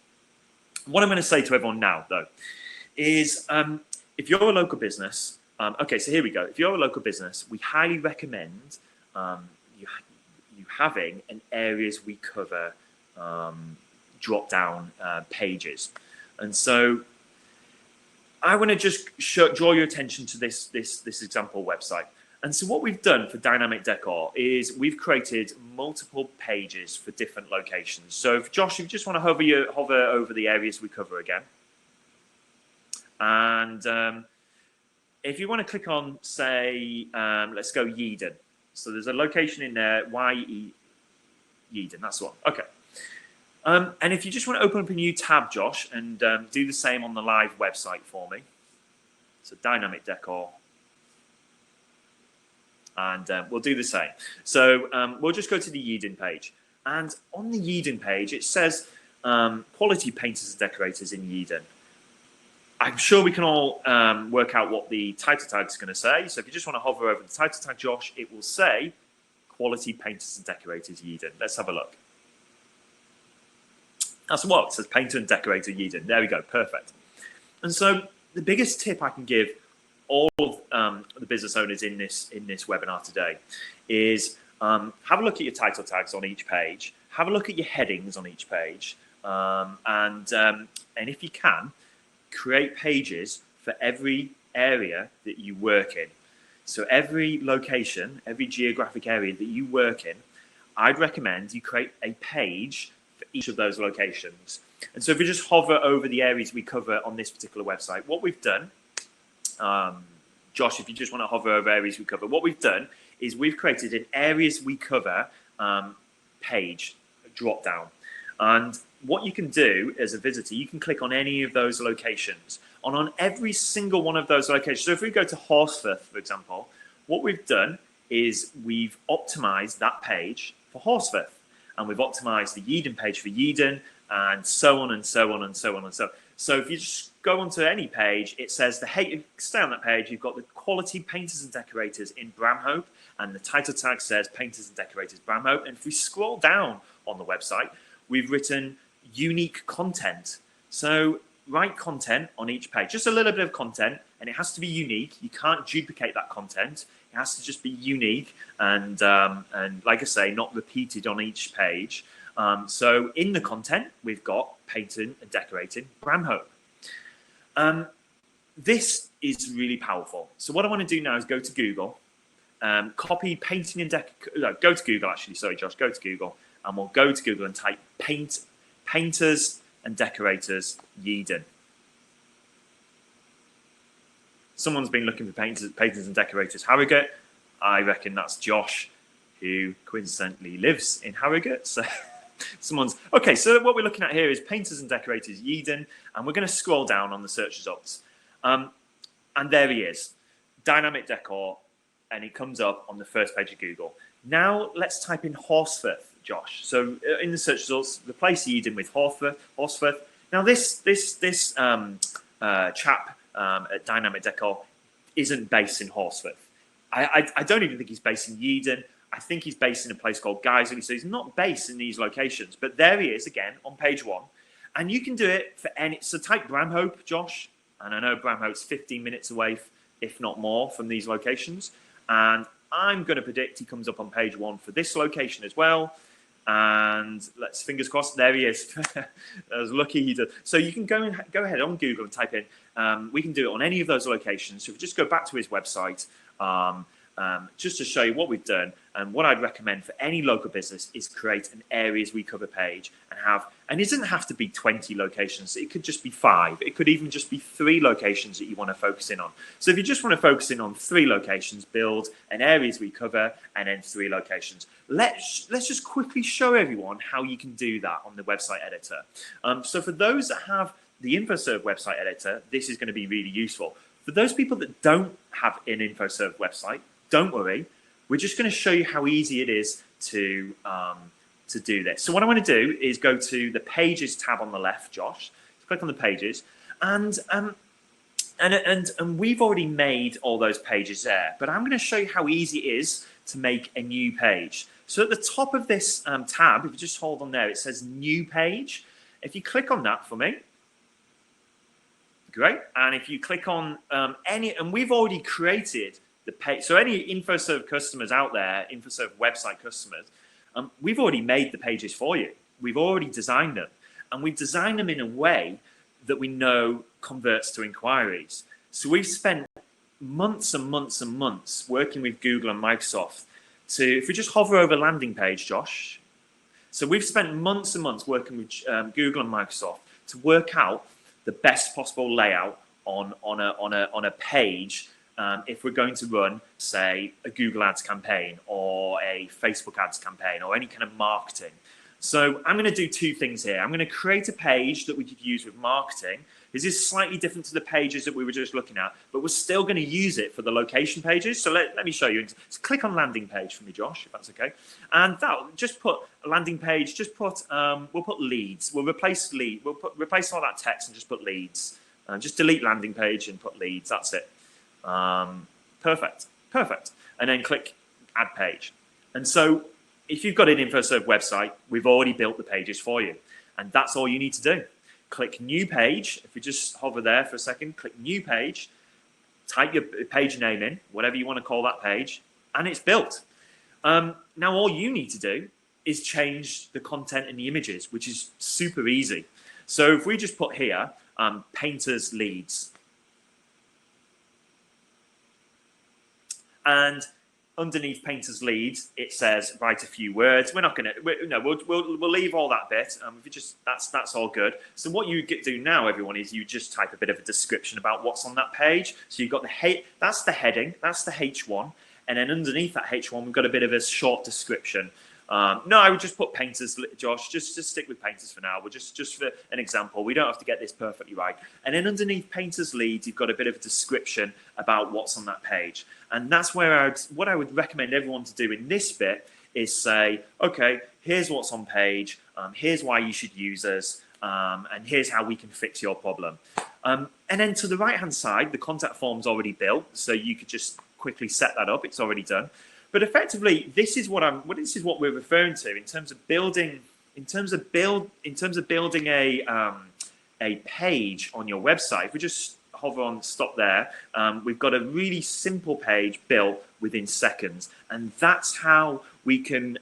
What I'm going to say to everyone now, though, is if you're a local business, okay, so here we go. If you're a local business, we highly recommend you having an areas we cover drop-down pages. And so I want to just draw your attention to this example website. And so what we've done for Dynamic Decor is we've created multiple pages for different locations. So if, Josh, if you just want to hover over the areas we cover again. And if you want to click on, say, let's go Yeadon. So there's a location in there, Yeadon, that's the one. Okay. And if you just want to open up a new tab, Josh, and do the same on the live website for me. So Dynamic Decor. And we'll do the same. So we'll just go to the Yeadon page. And on the Yeadon page, it says quality painters and decorators in Yeadon. I'm sure we can all work out what the title tag is going to say. So if you just want to hover over the title tag, Josh, it will say quality painters and decorators Yeadon. Let's have a look. That's what it says, painter and decorator Yeadon. There we go, perfect. And so the biggest tip I can give all of the business owners in this webinar today is have a look at your title tags on each page, have a look at your headings on each page, and if you can, create pages for every area that you work in. So every location, every geographic area that you work in, I'd recommend you create a page for each of those locations. And so if you just hover over the areas we cover on this particular website, what we've done, Josh, if you just want to hover over areas we cover, what we've done is we've created an areas we cover page drop down. And what you can do as a visitor, you can click on any of those locations. And on every single one of those locations, so if we go to Horsforth, for example, what we've done is we've optimized that page for Horsforth. And we've optimized the Yeadon page for Yeadon, and so on and so on and so on and so on. So if you just go onto any page, it says stay on that page, you've got the quality painters and decorators in Bramhope, and the title tag says painters and decorators Bramhope. And if we scroll down on the website, we've written unique content. So write content on each page, just a little bit of content, and it has to be unique. You can't duplicate that content. It has to just be unique and like I say, not repeated on each page. So in the content, we've got painting and decorating Bramhope. This is really powerful. So what I want to do now is go to Google, copy painting and go to Google actually, sorry Josh, go to Google, and we'll go to Google and type painters and decorators Yeadon. Someone's been looking for painters and decorators Harrogate. I reckon that's Josh, who coincidentally lives in Harrogate. So someone's okay. So what we're looking at here is painters and decorators Yeadon, and we're going to scroll down on the search results. And there he is, Dynamic Decor, and it comes up on the first page of Google. Now let's type in Horsforth, Josh. So in the search results, replace Yeadon with Horsforth. Now this chap at Dynamic Decor isn't based in Horsforth. I don't even think he's based in Yeadon. I think he's based in a place called Guiseley. So he's not based in these locations. But there he is again on page 1. And you can do it for any. So type Bramhope, Josh. And I know Bramhope's 15 minutes away, if not more, from these locations. And I'm going to predict he comes up on page 1 for this location as well. And let's fingers crossed, there he is. I was lucky he did. So you can go ahead on Google and type in. We can do it on any of those locations. So if you just go back to his website, just to show you what we've done, and what I'd recommend for any local business is create an areas we cover page and it doesn't have to be 20 locations. It could just be 5. It could even just be 3 locations that you want to focus in on. So if you just want to focus in on 3 locations, build an areas we cover and then 3 locations. Let's just quickly show everyone how you can do that on the website editor. So for those that have the Infoserve website editor, this is going to be really useful. For those people that don't have an Infoserve website, don't worry. We're just going to show you how easy it is to do this. So what I want to do is go to the Pages tab on the left, Josh. Click on the Pages, and we've already made all those pages there. But I'm going to show you how easy it is to make a new page. So at the top of this tab, if you just hold on there, it says New Page. If you click on that for me. Great. And if you click on and we've already created the page. So any Infoserve customers out there, Infoserve website customers, we've already made the pages for you. We've already designed them. And we've designed them in a way that we know converts to inquiries. So we've spent months and months and months working with Google and Microsoft if we just hover over landing page, Josh. So we've spent months and months working with Google and Microsoft to work out the best possible layout on a page if we're going to run, say, a Google Ads campaign or a Facebook Ads campaign or any kind of marketing. So I'm going to do 2 things here. I'm going to create a page that we could use with marketing. This is slightly different to the pages that we were just looking at, but we're still going to use it for the location pages. So let me show you. So click on landing page for me, Josh, if that's okay. And that just put a landing page. Just put we'll put leads. We'll replace lead. We'll replace all that text and just put leads. Just delete landing page and put leads. That's it. Perfect. And then click add page. And so if you've got an Infoserve website, we've already built the pages for you, and that's all you need to do. Click new page. If we just hover there for a second, click new page, type your page name in, whatever you want to call that page, and it's built. Now all you need to do is change the content and the images, which is super easy. So if we just put here, painters leads, and underneath painters leads, it says write a few words. We're not going to, we'll leave all that bit. If you just that's all good. So what you do now, everyone, is you just type a bit of a description about what's on that page. So you've got that's the heading, that's the H1, and then underneath that H1, we've got a bit of a short description. No, I would just put painters, Josh. Just stick with painters for now. We're just for an example. We don't have to get this perfectly right. And then underneath painters leads, you've got a bit of a description about what's on that page. And that's where what I would recommend everyone to do in this bit is say, okay, here's what's on page. Here's why you should use us. And here's how we can fix your problem. And then to the right-hand side, the contact form's already built, so you could just quickly set that up. It's already done. But effectively, this is what we're referring to in terms of building a page on your website. If we just hover on stop there, we've got a really simple page built within seconds, and that's how we can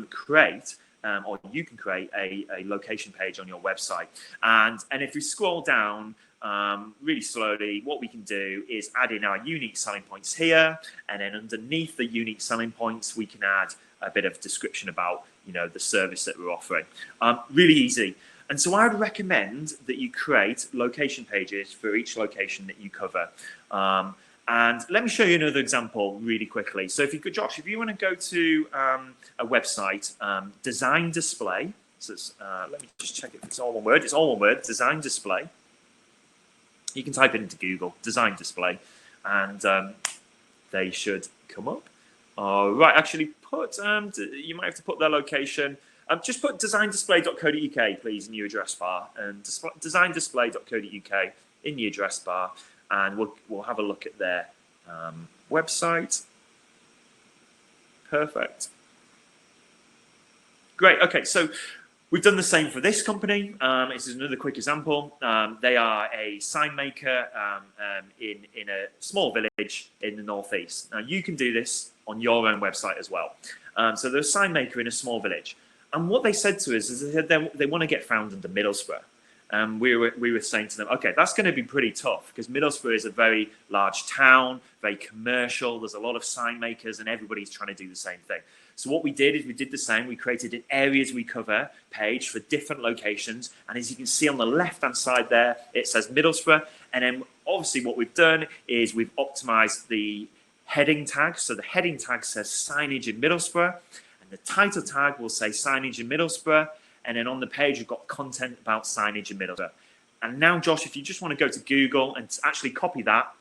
create. Or you can create a location page on your website. And if we scroll down really slowly, what we can do is add in our unique selling points here, and then underneath the unique selling points, we can add a bit of description about the service that we're offering. Really easy. And so I would recommend that you create location pages for each location that you cover. And let me show you another example really quickly. So if you could, Josh, if you want to go to a website, design display. So let me just check if it's all one word. It's all one word, design display. You can type it into Google, design display, and they should come up. Right, actually put, you might have to put their location. Just put designdisplay.co.uk, please, in your address bar, and designdisplay.co.uk in the address bar. And we'll have a look at their website. Perfect. Great. Okay, so We've done the same for this company. This is another quick example. They are a sign maker in a small village in the northeast. Now you can do this on your own website as well. So they're a sign maker in a small village, and what they said to us is they want to get found under Middlesbrough. We were saying to them, okay, that's going to be pretty tough because Middlesbrough is a very large town, very commercial. There's a lot of sign makers, and everybody's trying to do the same thing. So what we did is we did the same. We created an areas we cover page for different locations. And as you can see on the left-hand side there, it says Middlesbrough. And then obviously what we've done is we've optimized the heading tag. So the heading tag says signage in Middlesbrough. And the title tag will say signage in Middlesbrough. And then on the page, you've got content about signage in Middlesbrough. And now, Josh, if you just want to go to Google and actually copy that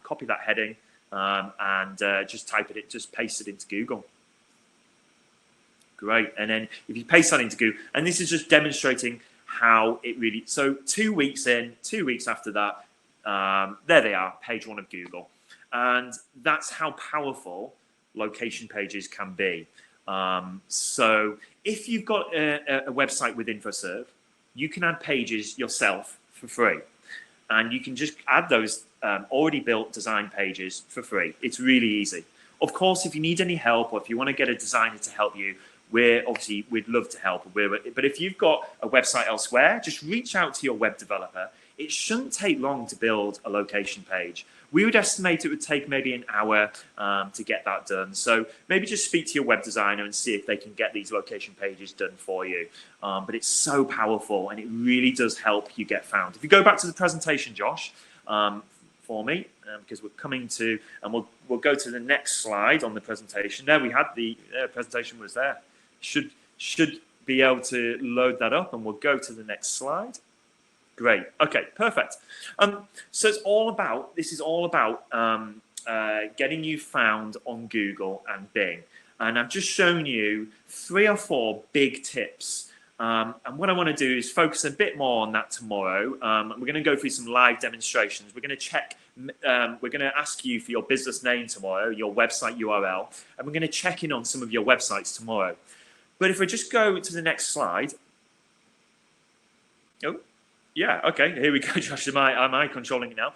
heading and just type it, just paste it into Google. Great. And then if you paste that into Google, and this is just demonstrating how it really, so 2 weeks in, 2 weeks after that, there they are, page 1 of Google. And that's how powerful location pages can be. So if you've got a website with Infoserve, you can add pages yourself for free. And you can just add those already built design pages for free. It's really easy. Of course, if you need any help or if you want to get a designer to help you, we'd love to help. But if you've got a website elsewhere, just reach out to your web developer. It shouldn't take long to build a location page. We would estimate it would take maybe an hour to get that done. So maybe just speak to your web designer and see if they can get these location pages done for you. But it's so powerful and it really does help you get found. If you go back to the presentation, Josh, for me, because we're coming to, and we'll go to the next slide on the presentation. There we had the presentation was there. Should be able to load that up, and we'll go to the next slide. Great. Okay, perfect. So this is all about getting you found on Google and Bing. And I've just shown you 3 or 4 big tips. And what I want to do is focus a bit more on that tomorrow. We're going to go through some live demonstrations. We're going to check, we're going to ask you for your business name tomorrow, your website URL, and we're going to check in on some of your websites tomorrow. But if we just go to the next slide. Oh, yeah, okay, here we go, Josh. Am I controlling it now?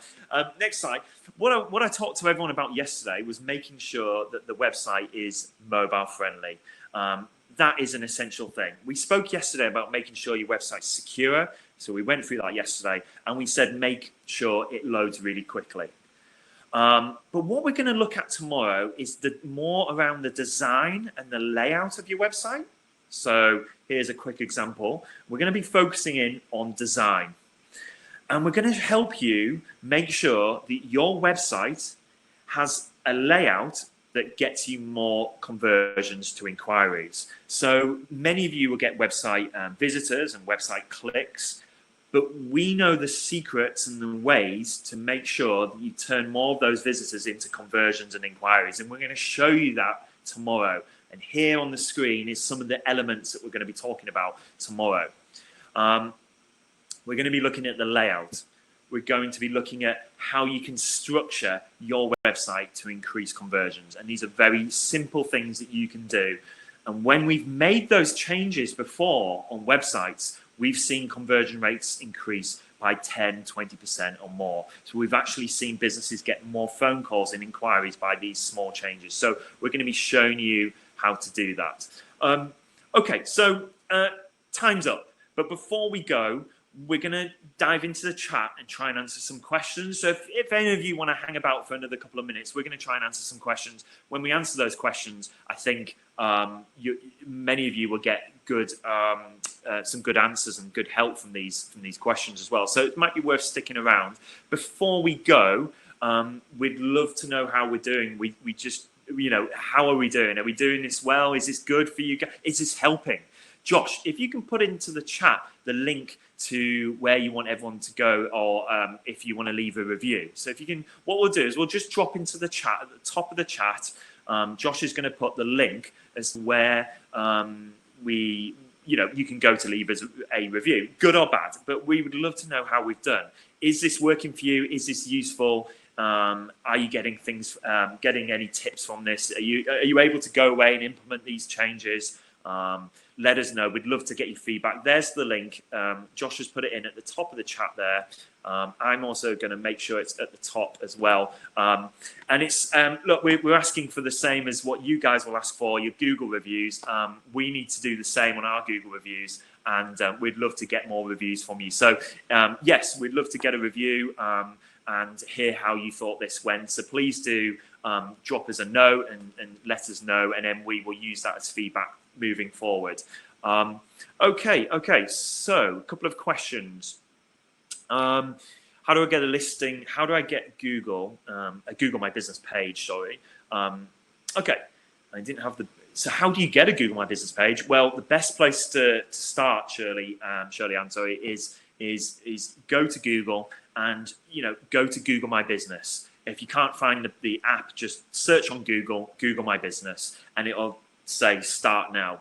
Next slide. What I talked to everyone about yesterday was making sure that the website is mobile friendly. That is an essential thing. We spoke yesterday about making sure your website's secure. So we went through that yesterday, and we said make sure it loads really quickly. But what we're going to look at tomorrow is more around the design and the layout of your website. So here's a quick example. We're going to be focusing in on design. And we're going to help you make sure that your website has a layout that gets you more conversions to inquiries. So many of you will get website visitors and website clicks, but we know the secrets and the ways to make sure that you turn more of those visitors into conversions and inquiries. And we're going to show you that tomorrow. And here on the screen is some of the elements that we're going to be talking about tomorrow. We're going to be looking at the layout. We're going to be looking at how you can structure your website to increase conversions. And these are very simple things that you can do. And when we've made those changes before on websites, we've seen conversion rates increase by 10, 20% or more. So we've actually seen businesses get more phone calls and inquiries by these small changes. So we're going to be showing you how to do that. Okay, so time's up. But before we go, we're going to dive into the chat and try and answer some questions. So if any of you want to hang about for another couple of minutes, we're going to try and answer some questions. When we answer those questions, I think many of you will get good some good answers and good help from these questions as well. So it might be worth sticking around. Before we go, we'd love to know how we're doing. We just, how are we doing? Are we doing this well? Is this good for you guys? Is this helping? Josh, if you can put into the chat the link to where you want everyone to go, or if you want to leave a review. So if you can, what we'll do is we'll just drop into the chat at the top of the chat. Josh is going to put the link as to where you can go to leave us a review, good or bad. But we would love to know how we've done. Is this working for you? Is this useful? Are you getting things? Getting any tips from this? Are you able to go away and implement these changes? let us know. We'd love to get your feedback. There's the link. Josh has put it in at the top of the chat there. I'm also going to make sure it's at the top as well. And it's, look, we're asking for the same as what you guys will ask for, your Google reviews. We need to do the same on our Google reviews, and we'd love to get more reviews from you. So yes, we'd love to get a review and hear how you thought this went. So please do drop us a note and let us know, and then we will use that as feedback moving forward. Okay, so a couple of questions. How do I get a listing? How do I get Google, a Google My Business page, sorry. Okay, I didn't have the, so how do you get a Google My Business page? Well, the best place to start, Shirley, is go to Google and, go to Google My Business. If you can't find the app, just search on Google My Business, and it'll say start now.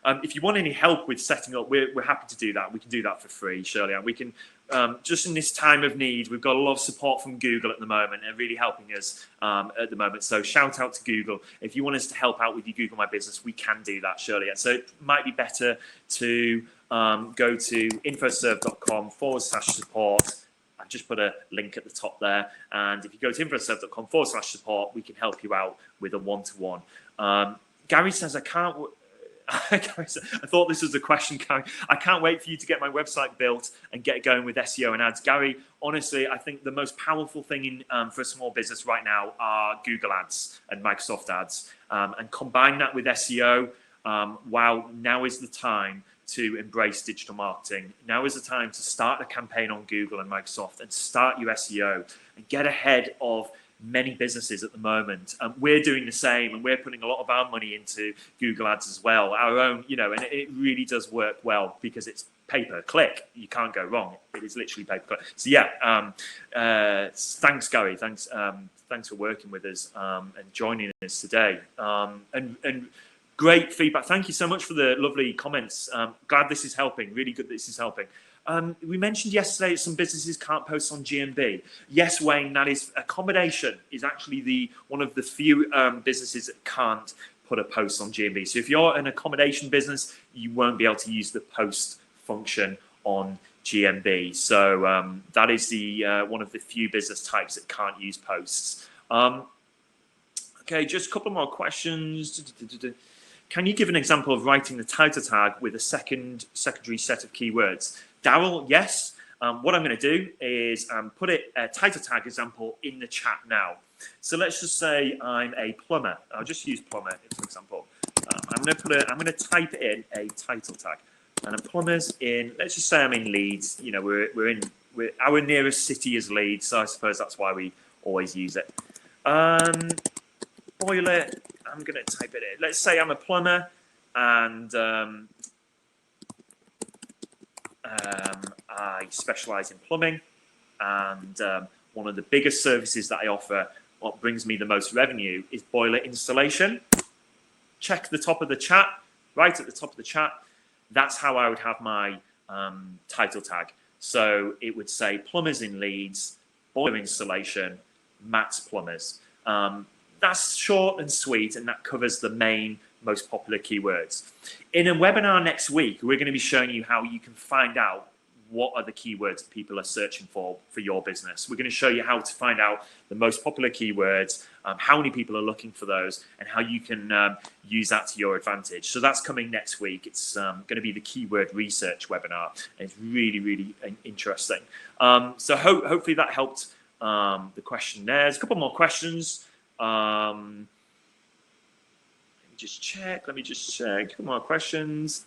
If you want any help with setting up, we're happy to do that. We can do that for free, Shirley. And we can, just in this time of need, we've got a lot of support from Google at the moment. They're really helping us at the moment. So shout out to Google. If you want us to help out with your Google My Business, we can do that, Shirley. So it might be better to go to infoserve.com/support. I've just put a link at the top there. And if you go to infoserve.com/support, we can help you out with a one-to-one. Gary says, I thought this was a question, Gary. I can't wait for you to get my website built and get going with SEO and ads. Gary, honestly, I think the most powerful thing for a small business right now are Google ads and Microsoft ads. And combine that with SEO. Wow, now is the time to embrace digital marketing. Now is the time to start a campaign on Google and Microsoft and start your SEO and get ahead of many businesses at the moment. We're doing the same, and we're putting a lot of our money into Google ads as well, our own, and it really does work well because it's pay-per-click. You can't go wrong. It is literally pay-per-click. So yeah, thanks, Gary. Thanks for working with us and joining us today. And great feedback. Thank you so much for the lovely comments. Glad this is helping. Really good that this is helping. We mentioned yesterday some businesses can't post on GMB. Yes, Wayne, that is accommodation is actually one of the few businesses that can't put a post on GMB. So if you're an accommodation business, you won't be able to use the post function on GMB. So that is the one of the few business types that can't use posts. Okay, just a couple more questions. Can you give an example of writing the title tag with a secondary set of keywords? Daryl, yes. What I'm going to do is put a title tag example in the chat now. So let's just say I'm a plumber. I'll just use plumber for example. I'm going to type in a title tag, and a plumber's in. Let's just say I'm in Leeds. Our nearest city is Leeds, so I suppose that's why we always use it. Boiler. I'm going to type it in. Let's say I'm a plumber, and I specialize in plumbing, and one of the biggest services that I offer, what brings me the most revenue, is boiler installation. Check the top of the chat, right at the top of the chat. That's how I would have my title tag. So it would say plumbers in Leeds, boiler installation, Matt's Plumbers. That's short and sweet, and that covers the main, most popular keywords. In a webinar next week, we're going to be showing you how you can find out what are the keywords people are searching for your business. We're going to show you how to find out the most popular keywords, how many people are looking for those, and how you can use that to your advantage. So that's coming next week. It's going to be the keyword research webinar. And it's really, really interesting. So hopefully that helped the question there. There's a couple more questions. Let me just check. A couple more questions.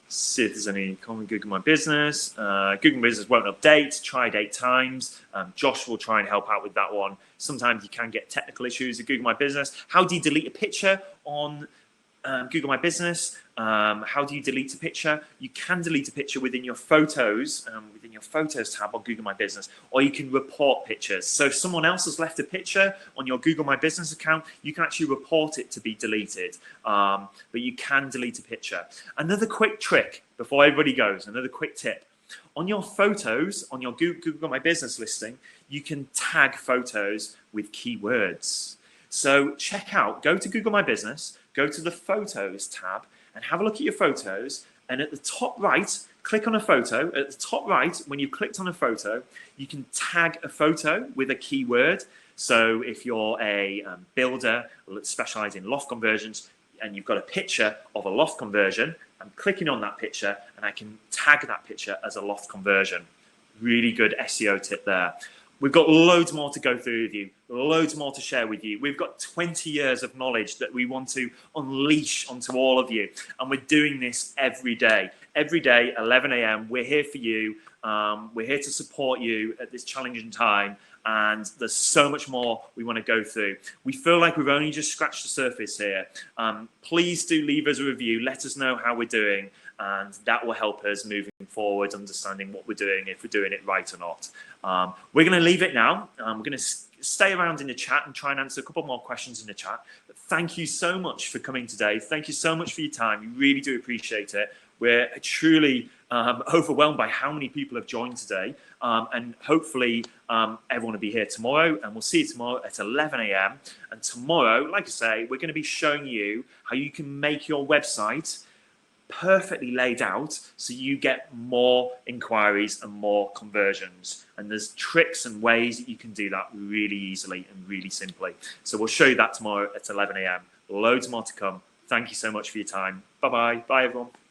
See if there's any comment. Google My Business. Google My Business won't update. Tried 8 times. Josh will try and help out with that one. Sometimes you can get technical issues with Google My Business. How do you delete a picture on Google My Business? How do you delete a picture? You can delete a picture within your photos tab on Google My Business, or you can report pictures. So if someone else has left a picture on your Google My Business account, you can actually report it to be deleted. But you can delete a picture. Another quick trick before everybody goes, another quick tip. On your photos, on your Google My Business listing, you can tag photos with keywords. So go to Google My Business, go to the Photos tab and have a look at your photos. And at the top right, click on a photo. At the top right, when you've clicked on a photo, you can tag a photo with a keyword. So if you're a builder specializing in loft conversions and you've got a picture of a loft conversion, I'm clicking on that picture and I can tag that picture as a loft conversion. Really good SEO tip there. We've got loads more to go through with you, loads more to share with you. We've got 20 years of knowledge that we want to unleash onto all of you. And we're doing this every day. Every day, 11 a.m., we're here for you. We're here to support you at this challenging time. And there's so much more we want to go through. We feel like we've only just scratched the surface here. Please do leave us a review. Let us know how we're doing. And that will help us moving forward, understanding what we're doing, if we're doing it right or not. We're going to leave it now. We're going to stay around in the chat and try and answer a couple more questions in the chat. But thank you so much for coming today. Thank you so much for your time. We really do appreciate it. We're truly overwhelmed by how many people have joined today. And hopefully everyone will be here tomorrow. And we'll see you tomorrow at 11 a.m. And tomorrow, like I say, we're going to be showing you how you can make your website perfectly laid out so you get more inquiries and more conversions. And there's tricks and ways that you can do that really easily and really simply. So we'll show you that tomorrow at 11 a.m. Loads more to come. Thank you so much for your time. Bye-bye. Bye, everyone.